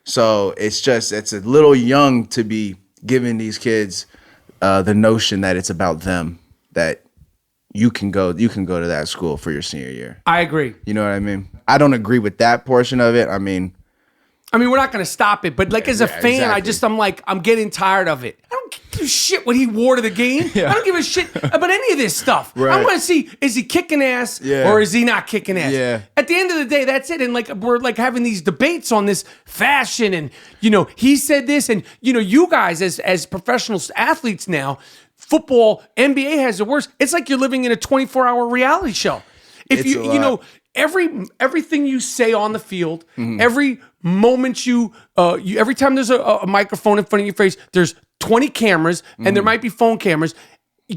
So it's a little young to be giving these kids the notion that it's about them, that you can go to that school for your senior year. I agree. You know what I mean? I don't agree with that portion of it. I mean, we're not going to stop it, but as a fan, exactly. I'm getting tired of it. I don't give a shit what he wore to the game. Yeah. I don't give a shit about any of this stuff. Right. I want to see, is he kicking ass or is he not kicking ass? Yeah. At the end of the day, that's it. And we're having these debates on this fashion and, he said this and, you guys as professional athletes now, football, NBA has the worst. It's like you're living in a 24-hour reality show. If everything you say on the field, every moment every time there's a microphone in front of your face, there's 20 cameras and there might be phone cameras.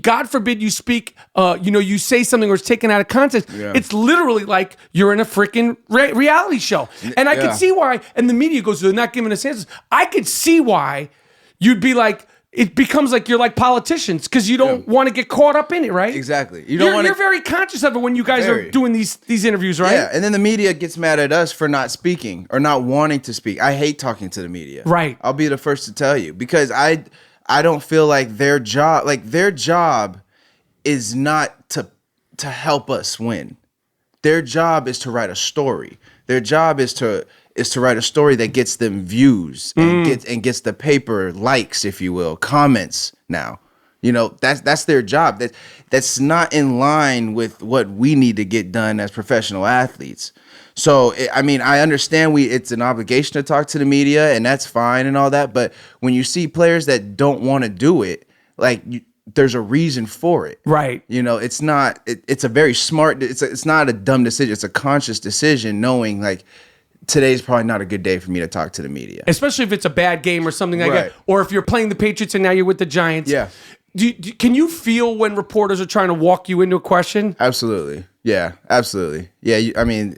God forbid you speak, you say something or it's taken out of context. Yeah. It's literally like you're in a freaking reality show. And I could see why, and the media goes, they're not giving us answers. I could see why you'd be like, it becomes like you're like politicians because you don't want to get caught up in it, right? Exactly. You're very conscious of it when you guys are doing these interviews, right? Yeah, and then the media gets mad at us for not speaking or not wanting to speak. I hate talking to the media. Right. I'll be the first to tell you because I don't feel like their job is not to help us win. Their job is to write a story. Their job is to write a story that gets them views and gets the paper likes, if you will, comments now. That's their job. That's not in line with what we need to get done as professional athletes. So, I understand it's an obligation to talk to the media, and that's fine and all that. But when you see players that don't want to do it, there's a reason for it. Right. It's not, it's a very smart, it's not a dumb decision. It's a conscious decision knowing today's probably not a good day for me to talk to the media. Especially if it's a bad game or something like that. Or if you're playing the Patriots and now you're with the Giants. Yeah. Can you feel when reporters are trying to walk you into a question? Absolutely. Yeah, absolutely. Yeah,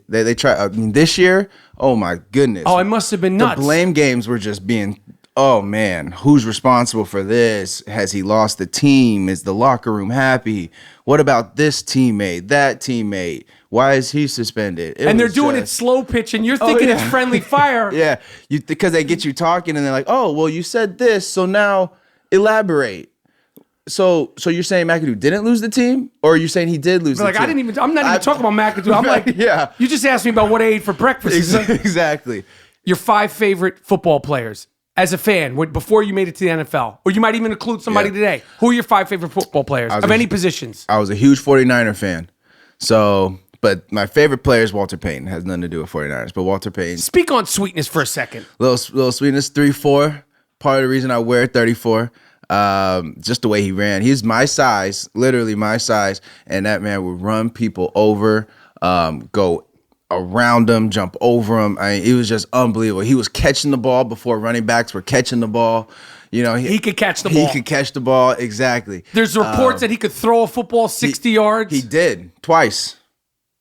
they try. This year, oh my goodness. Oh, it must have been nuts. The blame games were just being, oh man, who's responsible for this? Has he lost the team? Is the locker room happy? What about this teammate, that teammate? Why is he suspended? And they're doing it slow pitch, and you're thinking it's friendly fire. Yeah, because they get you talking, and they're like, oh, well, you said this, so now elaborate. So you're saying McAdoo didn't lose the team, or are you saying he did lose the team? I'm not even talking about McAdoo. I'm like, yeah. You just asked me about what I ate for breakfast. Exactly. Your 5 favorite football players as a fan before you made it to the NFL, or you might even include somebody today. Who are your 5 favorite football players of any positions? I was a huge 49er fan. But my favorite player is Walter Payton. It has nothing to do with 49ers, but Walter Payton. Speak on sweetness for a second. Little sweetness, 3'4". Part of the reason I wear 34. Just the way he ran. He's my size, literally my size, and that man would run people over, go around them, jump over them. It was just unbelievable. He was catching the ball before running backs were catching the ball. He could catch the ball. He could catch the ball, exactly. There's reports that he could throw a football 60 yards. He did twice.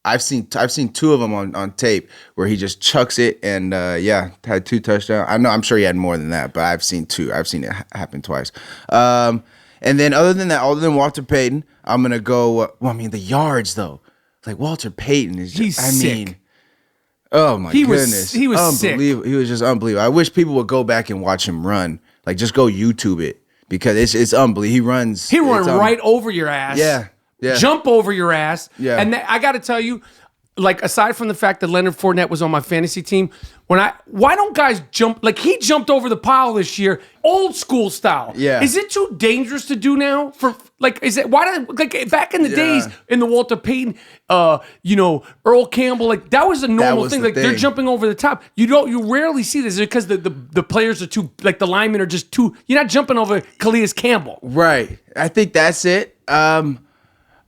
I've seen 2 of them on tape where he just chucks it and had 2 touchdowns. I'm sure he had more than that, but I've seen 2. I've seen it happen twice. And then other than Walter Payton, I'm gonna go. The yards though, like Walter Payton is. He's sick. Oh my goodness, he was unbelievable. Sick. He was just unbelievable. I wish people would go back and watch him run. Like just go YouTube it because it's unbelievable. He run right over your ass. Yeah. Jump over your ass. Yeah. And I got to tell you, aside from the fact that Leonard Fournette was on my fantasy team, why don't guys jump? Like he jumped over the pile this year, old school style. Yeah. Is it too dangerous to do now? Back in the days in the Walter Payton, Earl Campbell, that was a normal thing. They're jumping over the top. You rarely see this because the players are too, the linemen are just too. You're not jumping over Calais Campbell. Right. I think that's it.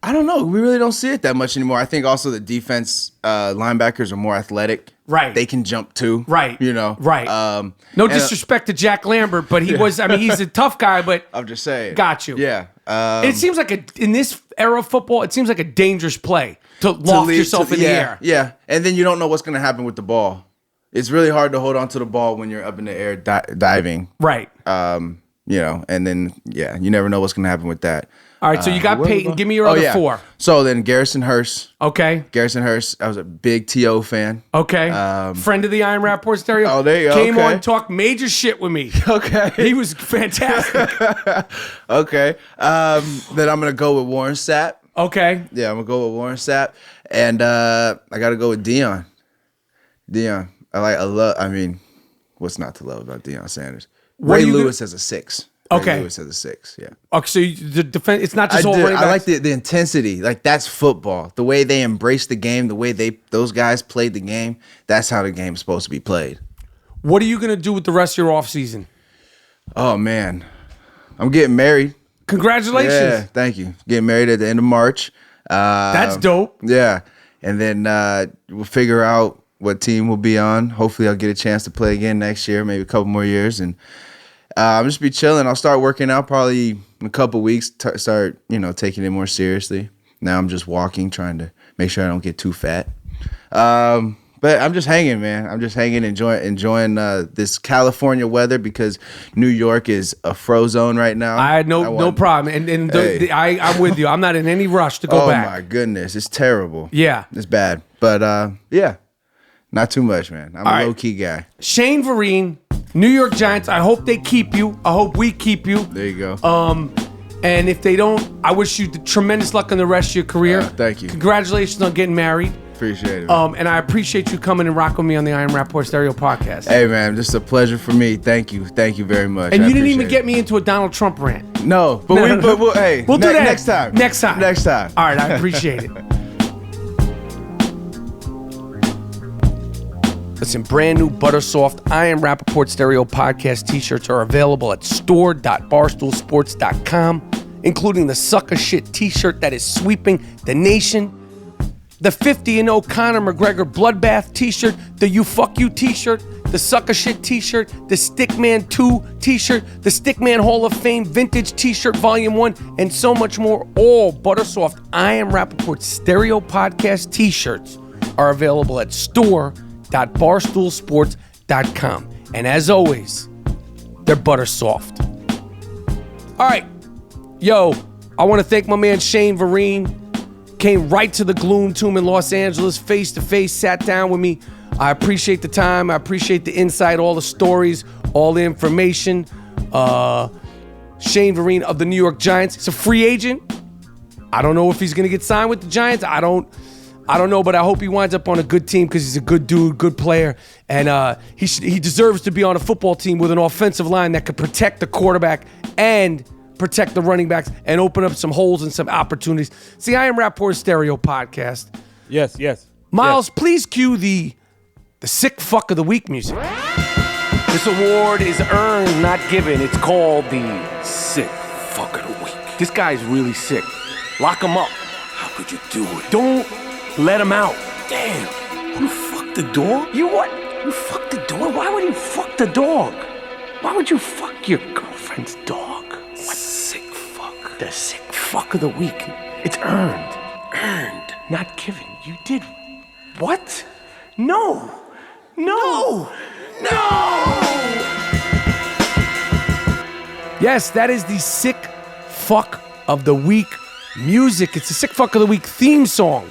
I don't know. We really don't see it that much anymore. I think also the defense linebackers are more athletic. Right. They can jump too. Right. Right. No disrespect to Jack Lambert, but he's a tough guy, but I'm just saying. Got you. Yeah. It seems like in this era of football, it seems like a dangerous play to loft yourself in the air. Yeah. And then you don't know what's going to happen with the ball. It's really hard to hold on to the ball when you're up in the air diving. Right. And then, you never know what's going to happen with that. All right, so you got Peyton. Give me your other 4. So then Garrison Hurst. Okay. Garrison Hurst. I was a big T.O. fan. Okay. Friend of the Iron Rapaport Stereo. Oh, there you go. Came on, talked major shit with me. Okay. He was fantastic. Okay. Then I'm going to go with Warren Sapp. Okay. Yeah, I'm going to go with Warren Sapp. And I got to go with Deion. What's not to love about Deion Sanders? Ray Lewis as a 6. Okay. Ray Lewis as a 6, yeah. Okay, so the defense, it's not just all running backs. I like the intensity. That's football. The way they embrace the game, the way those guys played the game, that's how the game's supposed to be played. What are you going to do with the rest of your offseason? Oh, man. I'm getting married. Congratulations. Yeah, thank you. Getting married at the end of March. That's dope. Yeah. And then we'll figure out what team we'll be on. Hopefully I'll get a chance to play again next year, maybe a couple more years. And I'm just be chilling. I'll start working out probably in a couple weeks. Start, taking it more seriously. Now I'm just walking, trying to make sure I don't get too fat. But I'm just hanging, man. I'm just hanging, enjoying this California weather because New York is a frozone right now. I had no problem, and I'm with you. I'm not in any rush to go back. Oh my goodness, it's terrible. Yeah, it's bad. But yeah, not too much, man. I'm a low key guy. Shane Vereen, New York Giants. I hope they keep you. I hope we keep you. There you go. And if they don't, I wish you the tremendous luck in the rest of your career. Thank you. Congratulations on getting married. Appreciate it. And I appreciate you coming and rocking with me on the I Am Rapaport Stereo podcast. Hey, man, just a pleasure for me. Thank you. Thank you very much. And you didn't even get me into a Donald Trump rant. No, but we'll do that next time. Next time. Next time. All right, I appreciate it. Listen, brand new Buttersoft I Am Rapaport Stereo podcast t-shirts are available at store.barstoolsports.com, including the Sucker Shit t-shirt that is sweeping the nation, the 50-0 Conor McGregor Bloodbath t-shirt, the You Fuck You t-shirt, the Sucker Shit t-shirt, the Stickman 2 t-shirt, the Stickman Hall of Fame Vintage t-shirt Volume 1, and so much more. All Buttersoft I Am Rapaport Stereo podcast t-shirts are available at store.barstoolsports.com. And as always, they're butter soft. All right. Yo, I want to thank my man Shane Vereen. Came right to the Gloom Tomb in Los Angeles, face to face, sat down with me. I appreciate the time. I appreciate the insight, all the stories, all the information. Shane Vereen of the New York Giants. He's a free agent. I don't know if he's going to get signed with the Giants. I don't know, but I hope he winds up on a good team because he's a good dude, good player, and he deserves to be on a football team with an offensive line that could protect the quarterback and protect the running backs and open up some holes and some opportunities. See, I Am Rapaport Stereo podcast. Yes. Miles, please cue the sick fuck of the week music. This award is earned, not given. It's called the sick fuck of the week. This guy's really sick. Lock him up. How could you do it? Don't let him out. Damn, you fucked the dog? You what? You fucked the dog? Why would you fuck the dog? Why would you fuck your girlfriend's dog? What? Sick fuck. The sick fuck of the week. It's earned. Earned. Not given. You did. What? No. Yes, that is the sick fuck of the week music. It's the sick fuck of the week theme song.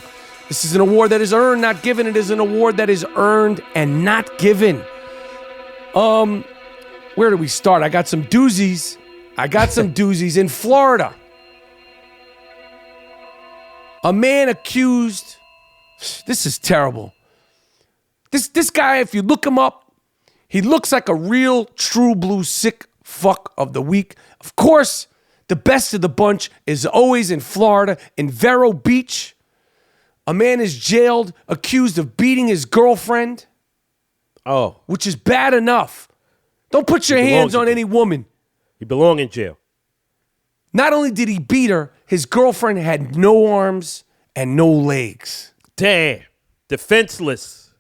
This is an award that is earned, not given. It is an award that is earned and not given. Where do we start? I got some doozies. In Florida. A man accused. This is terrible. This guy, if you look him up, he looks like a real true blue sick fuck of the week. Of course, the best of the bunch is always in Florida, in Vero Beach. A man is jailed, accused of beating his girlfriend. Oh. Which is bad enough. Don't put your hands on any woman. He belongs in jail. Not only did he beat her, his girlfriend had no arms and no legs. Damn. Defenseless.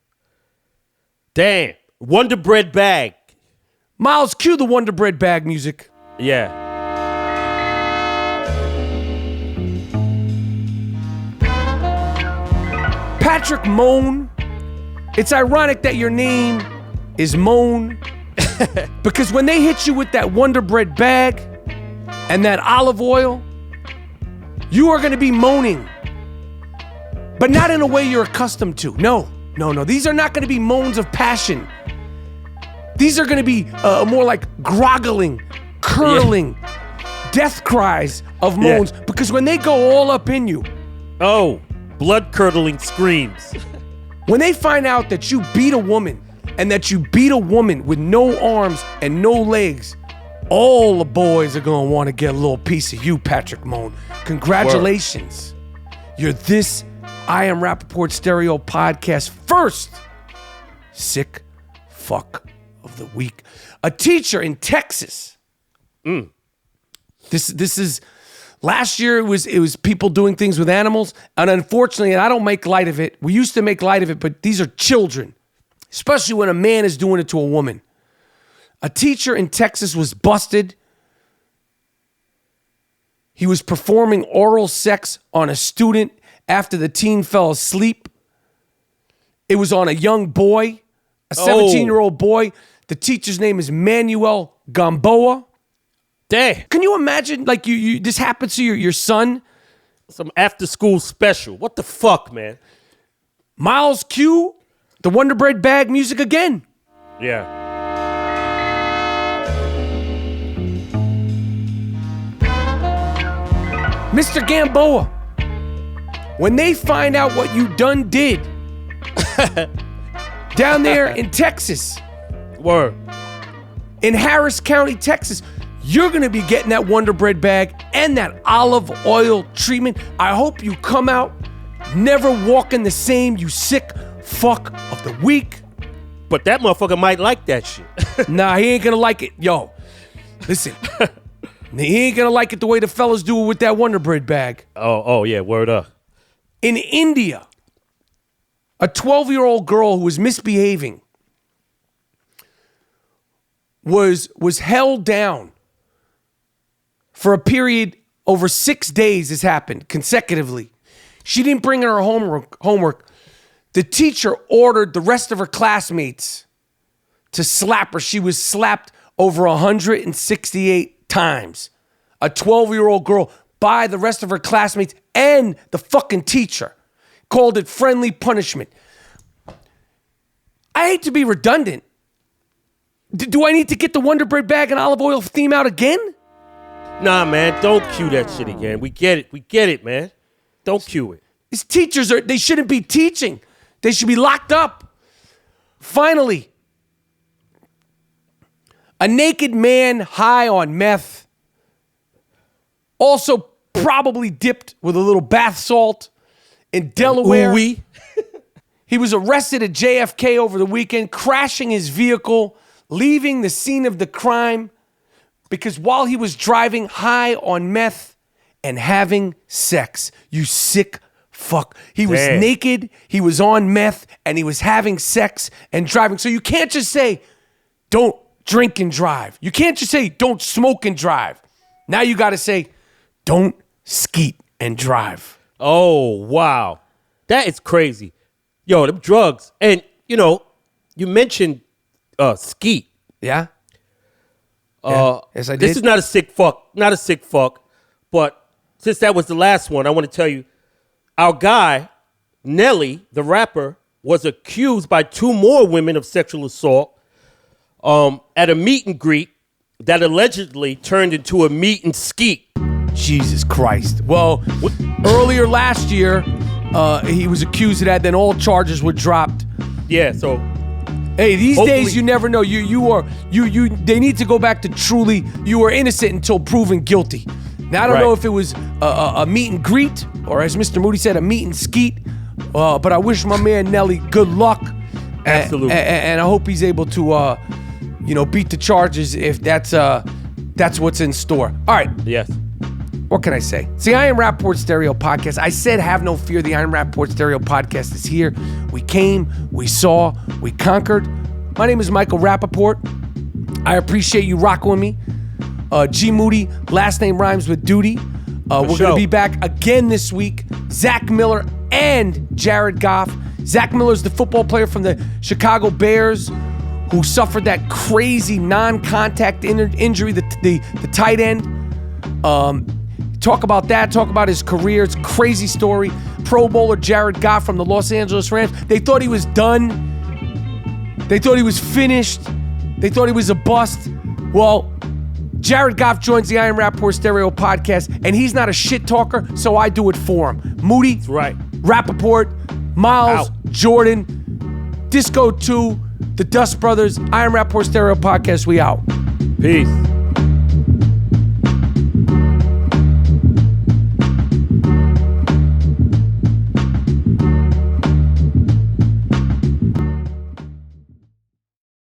Damn. Wonder Bread bag. Miles, cue the Wonder Bread bag music. Yeah. Patrick Moan. It's ironic that your name is Moan because when they hit you with that Wonder Bread bag and that olive oil, you are going to be moaning, but not in a way you're accustomed to. No. These are not going to be moans of passion. These are going to be more like groggling, curling, death cries of moans because when they go all up in you. Oh, blood-curdling screams. When they find out that you beat a woman and that you beat a woman with no arms and no legs, all the boys are going to want to get a little piece of you, Patrick Moan. Congratulations. You're this I Am Rapaport Stereo podcast first sick fuck of the week. A teacher in Texas. This is last year. It was people doing things with animals, and unfortunately, and I don't make light of it. We used to make light of it, but these are children, especially when a man is doing it to a woman. A teacher in Texas was busted. He was performing oral sex on a student after the teen fell asleep. It was on a young boy, a 17-year-old boy. The teacher's name is Manuel Gamboa. Damn. Can you imagine, like, you this happens to your son? Some after-school special. What the fuck, man? Miles Q, the Wonder Bread bag music again. Yeah. Mr. Gamboa, when they find out what you done did down there in Texas, Word. in Harris County, Texas, you're going to be getting that Wonder Bread bag and that olive oil treatment. I hope you come out never walking the same, you sick fuck of the week. But that motherfucker might like that shit. Nah, he ain't going to like it. Yo, listen. He ain't going to like it the way the fellas do it with that Wonder Bread bag. Oh, yeah, word up. In India, a 12-year-old girl who was misbehaving was held down for a period over 6 days. This happened consecutively. She didn't bring in her homework. The teacher ordered the rest of her classmates to slap her. She was slapped over 168 times. A 12-year-old girl by the rest of her classmates and the fucking teacher. Called it friendly punishment. I hate to be redundant. Do I need to get the Wonder Bread bag and olive oil theme out again? Nah, man, don't cue that shit again. We get it, man. Don't cue it. These teachers, they shouldn't be teaching. They should be locked up. Finally, a naked man high on meth, also probably dipped with a little bath salt in Delaware. Ooh-wee. He was arrested at JFK over the weekend, crashing his vehicle, leaving the scene of the crime because while he was driving high on meth and having sex. You sick fuck. He was naked, he was on meth, and he was having sex and driving. So you can't just say, don't drink and drive. You can't just say, don't smoke and drive. Now you got to say, don't skeet and drive. Oh, wow. That is crazy. Yo, them drugs. And, you know, you mentioned skeet. Yeah? Yes, I did. This is not a sick fuck. But since that was the last one, I want to tell you, our guy, Nelly, the rapper, was accused by 2 more women of sexual assault at a meet and greet that allegedly turned into a meet and skeet. Jesus Christ. Well, earlier last year, he was accused of that. Then all charges were dropped. Yeah, so hey, these days you never know. They need to go back to truly you were innocent until proven guilty. Now I don't know if it was a meet and greet or, as Mr. Moody said, a meet and skeet. But I wish my man Nelly good luck. Absolutely. And I hope he's able to, beat the charges if that's what's in store. All right. Yes. What can I say? It's the I Am Rapaport Stereo Podcast. I said have no fear. The I Am Rapaport Stereo Podcast is here. We came, we saw, we conquered. My name is Michael Rapaport. I appreciate you rocking with me. G Moody, last name rhymes with duty. We're going to be back again this week. Zach Miller and Jared Goff. Zach Miller's the football player from the Chicago Bears who suffered that crazy non-contact injury, the tight end. Talk about that. Talk about his career. It's a crazy story. Pro Bowler Jared Goff from the Los Angeles Rams. They thought he was done. They thought he was finished. They thought he was a bust. Well, Jared Goff joins the I Am Rapaport Stereo Podcast, and he's not a shit talker, so I do it for him. Moody, that's right. Rapaport, Miles, Jordan, Disco 2, the Dust Brothers, I Am Rapaport Stereo Podcast. We out. Peace.